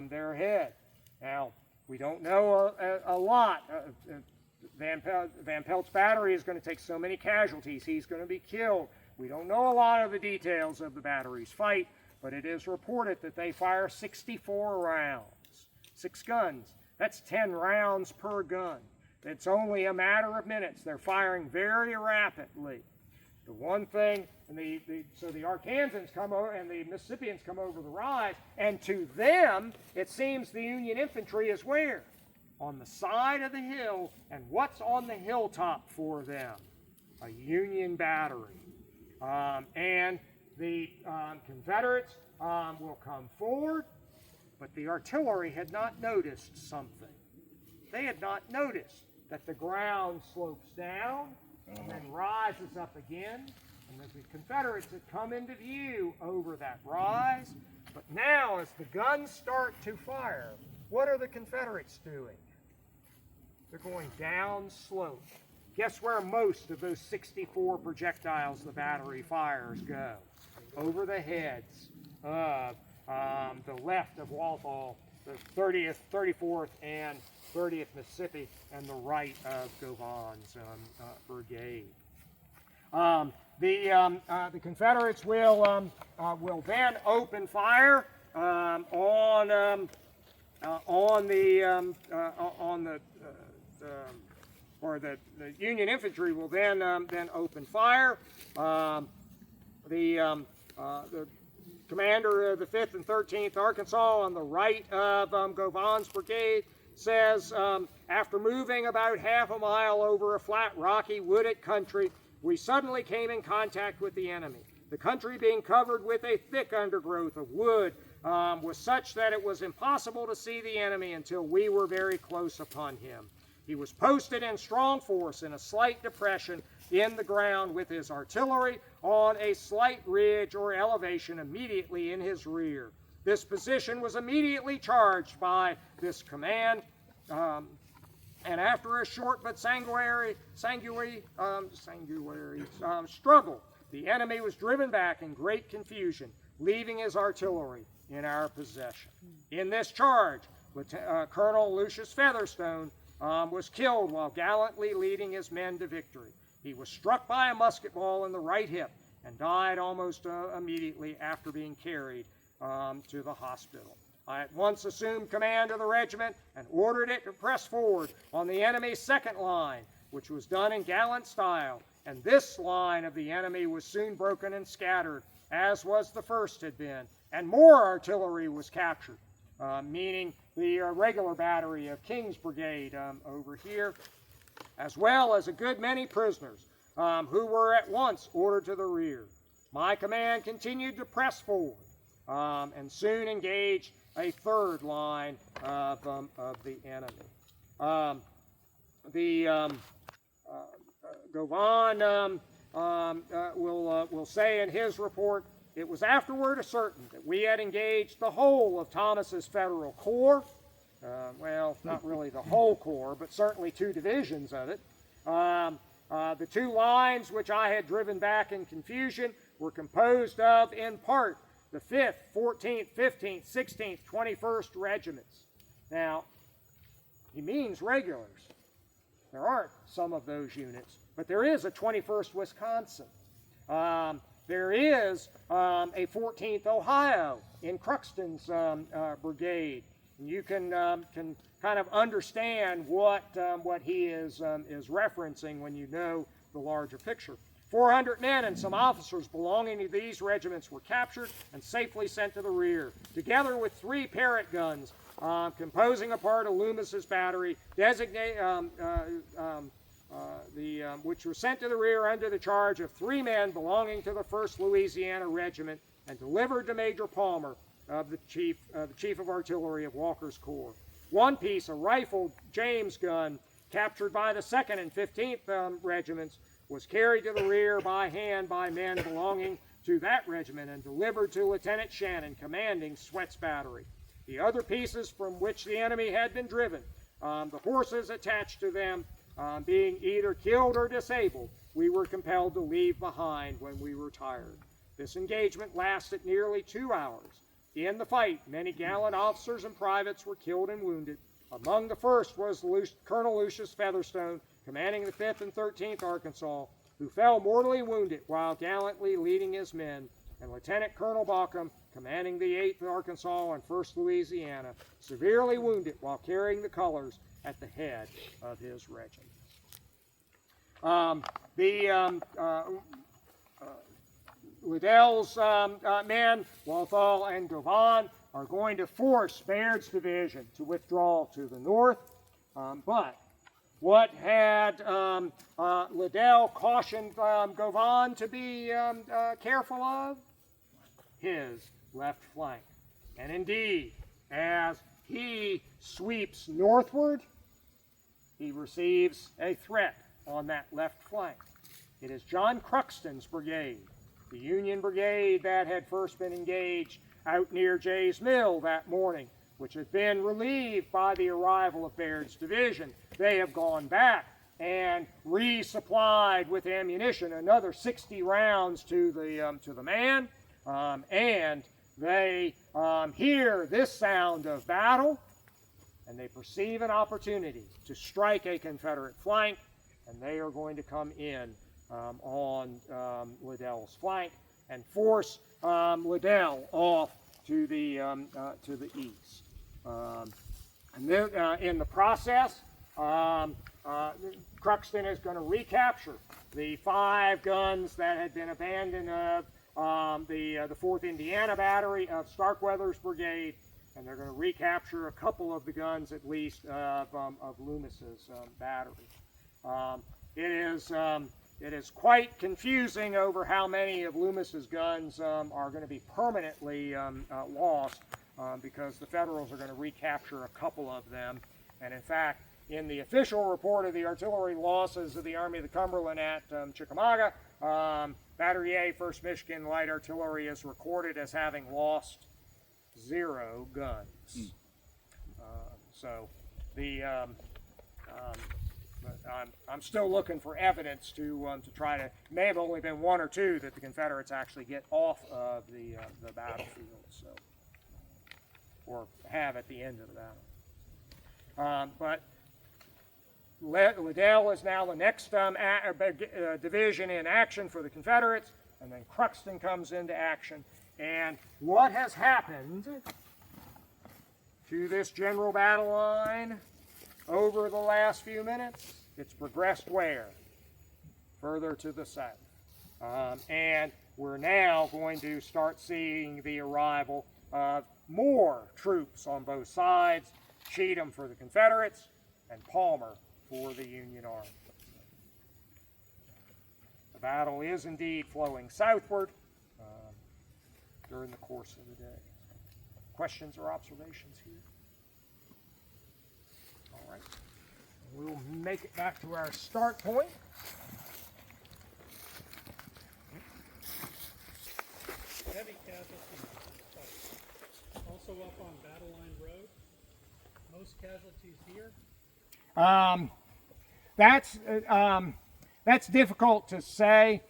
their head. Now, we don't know a lot. Van Pelt's battery is going to take so many casualties. He's going to be killed. We don't know a lot of the details of the battery's fight, but it is reported that they fire 64 rounds. 6 guns. That's 10 rounds per gun. It's only a matter of minutes. They're firing very rapidly. The one thing, so the Arkansans come over and the Mississippians come over the rise, and to them, it seems the Union infantry is where? On the side of the hill, and what's on the hilltop for them? A Union battery. And the Confederates will come forward, but the artillery had not noticed something. They had not noticed that the ground slopes down and then rises up again, and the Confederates had come into view over that rise. But now, as the guns start to fire, what are the Confederates doing? They're going down slope. Guess where most of those 64 projectiles the battery fires go? Over the heads of the left of Walthall, the 30th, 34th, and 30th Mississippi, and the right of Govan's brigade. The Confederates will then open fire on the Union infantry will then open fire. The commander of the 5th and 13th Arkansas on the right of Govan's brigade says, after moving about half a mile over a flat, rocky, wooded country, we suddenly came in contact with the enemy. The country, being covered with a thick undergrowth of wood, was such that it was impossible to see the enemy until we were very close upon him. He was posted in strong force in a slight depression in the ground with his artillery on a slight ridge or elevation immediately in his rear. This position was immediately charged by this command, and after a short but sanguinary struggle, the enemy was driven back in great confusion, leaving his artillery in our possession. In this charge, Colonel Lucius Featherstone was killed while gallantly leading his men to victory. He was struck by a musket ball in the right hip and died almost immediately after being carried to the hospital. I at once assumed command of the regiment and ordered it to press forward on the enemy's second line, which was done in gallant style, and this line of the enemy was soon broken and scattered, as was the first had been, and more artillery was captured, meaning the regular battery of King's brigade over here, as well as a good many prisoners who were at once ordered to the rear. My command continued to press forward and soon engaged a third line of the enemy. Govan will say in his report, it was afterward ascertained that we had engaged the whole of Thomas's Federal Corps. Well, not really the whole corps, but certainly 2 divisions of it. The 2 lines which I had driven back in confusion were composed of, in part, the 5th, 14th, 15th, 16th, 21st regiments. Now, he means regulars. There aren't some of those units, but there is a 21st Wisconsin. There is a 14th Ohio in Cruxton's brigade. And you can kind of understand what he is referencing when you know the larger picture. 400 men and some officers belonging to these regiments were captured and safely sent to the rear, together with 3 Parrott guns composing a part of Loomis's battery, which were sent to the rear under the charge of 3 men belonging to the 1st Louisiana Regiment and delivered to Major Palmer, the chief of artillery of Walker's Corps. 1 piece, a rifled James gun, captured by the 2nd and 15th regiments, was carried to the rear by hand by men belonging to that regiment and delivered to Lieutenant Shannon, commanding Sweat's battery. The other pieces from which the enemy had been driven, the horses attached to them being either killed or disabled, we were compelled to leave behind when we retired. This engagement lasted nearly 2 hours. In the fight, many gallant officers and privates were killed and wounded. Among the first was Colonel Lucius Featherstone, commanding the 5th and 13th Arkansas, who fell mortally wounded while gallantly leading his men, and Lieutenant Colonel Bauckham, commanding the 8th Arkansas and 1st Louisiana, severely wounded while carrying the colors at the head of his regiment. Liddell's men, Walthall and Govan, are going to force Baird's division to withdraw to the north, but what had Liddell cautioned Govan to be careful of? His left flank. And indeed, as he sweeps northward, he receives a threat on that left flank. It is John Cruxton's brigade, the Union brigade that had first been engaged out near Jay's Mill that morning, which had been relieved by the arrival of Baird's division. They have gone back and resupplied with ammunition another 60 rounds to the man, and they hear this sound of battle, and they perceive an opportunity to strike a Confederate flank, and they are going to come in on Liddell's flank and force Liddell off to the east. And then, in the process, Cruxton is going to recapture the 5 guns that had been abandoned of the 4th Indiana Battery of Starkweather's brigade, and they're going to recapture a couple of the guns, at least, of Loomis's battery. It is quite confusing over how many of Loomis's guns are going to be permanently lost, because the Federals are going to recapture a couple of them. And in fact, in the official report of the artillery losses of the Army of the Cumberland at Chickamauga, Battery A, 1st Michigan Light Artillery, is recorded as having lost 0 guns. So the I'm still looking for evidence to try to. May have only been 1 or 2 that the Confederates actually get off of the battlefield, so, or have at the end of the battle. But Liddell is now the next division in action for the Confederates, and then Cruxton comes into action. And what has happened to this general battle line over the last few minutes? It's progressed where? further to the south. And we're now going to start seeing the arrival of more troops on both sides, Cheatham for the Confederates and Palmer for the Union Army. The battle is indeed flowing southward during the course of the day. Questions or observations here? All right. We'll make it back to our start point. Heavy casualties. Also up on Battle Line Road. Most casualties here. That's difficult to say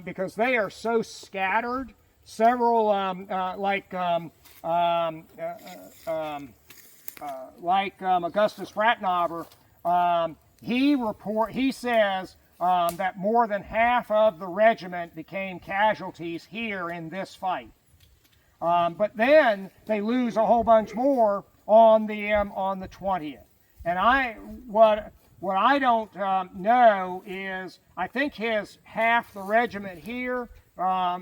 because they are so scattered. Several Augustus Ratnaber, he says that more than half of the regiment became casualties here in this fight. But then they lose a whole bunch more on the 20th. And what I don't know is I think his half the regiment here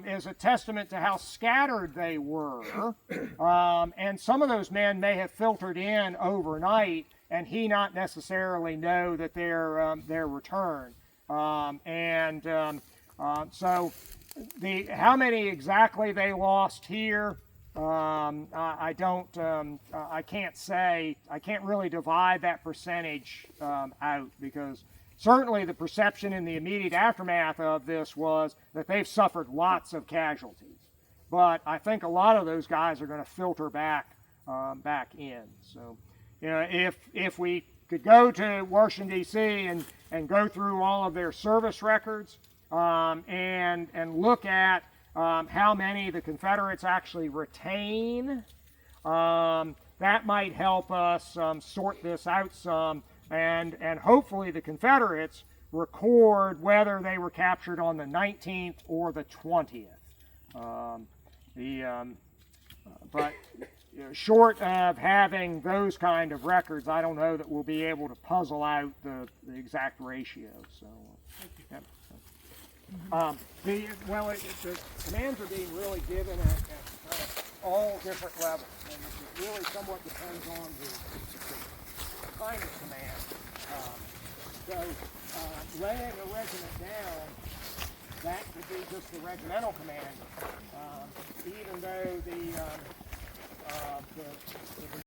is a testament to how scattered they were. And some of those men may have filtered in overnight and he not necessarily know that their return. So how many exactly they lost here, I can't say. I can't really divide that percentage out because certainly the perception in the immediate aftermath of this was that they've suffered lots of casualties. But I think a lot of those guys are going to filter back in. So, you know, if we could go to Washington, D.C. and go through all of their service records and look at how many the Confederates actually retain, that might help us sort this out some. And hopefully the Confederates record whether they were captured on the 19th or the 20th. But you know, short of having those kind of records, I don't know that we'll be able to puzzle out the exact ratio. So, yeah. The commands are being really given at all different levels, and it really somewhat depends on the kind of command. Laying a regiment down, that could be just the regimental command, even though the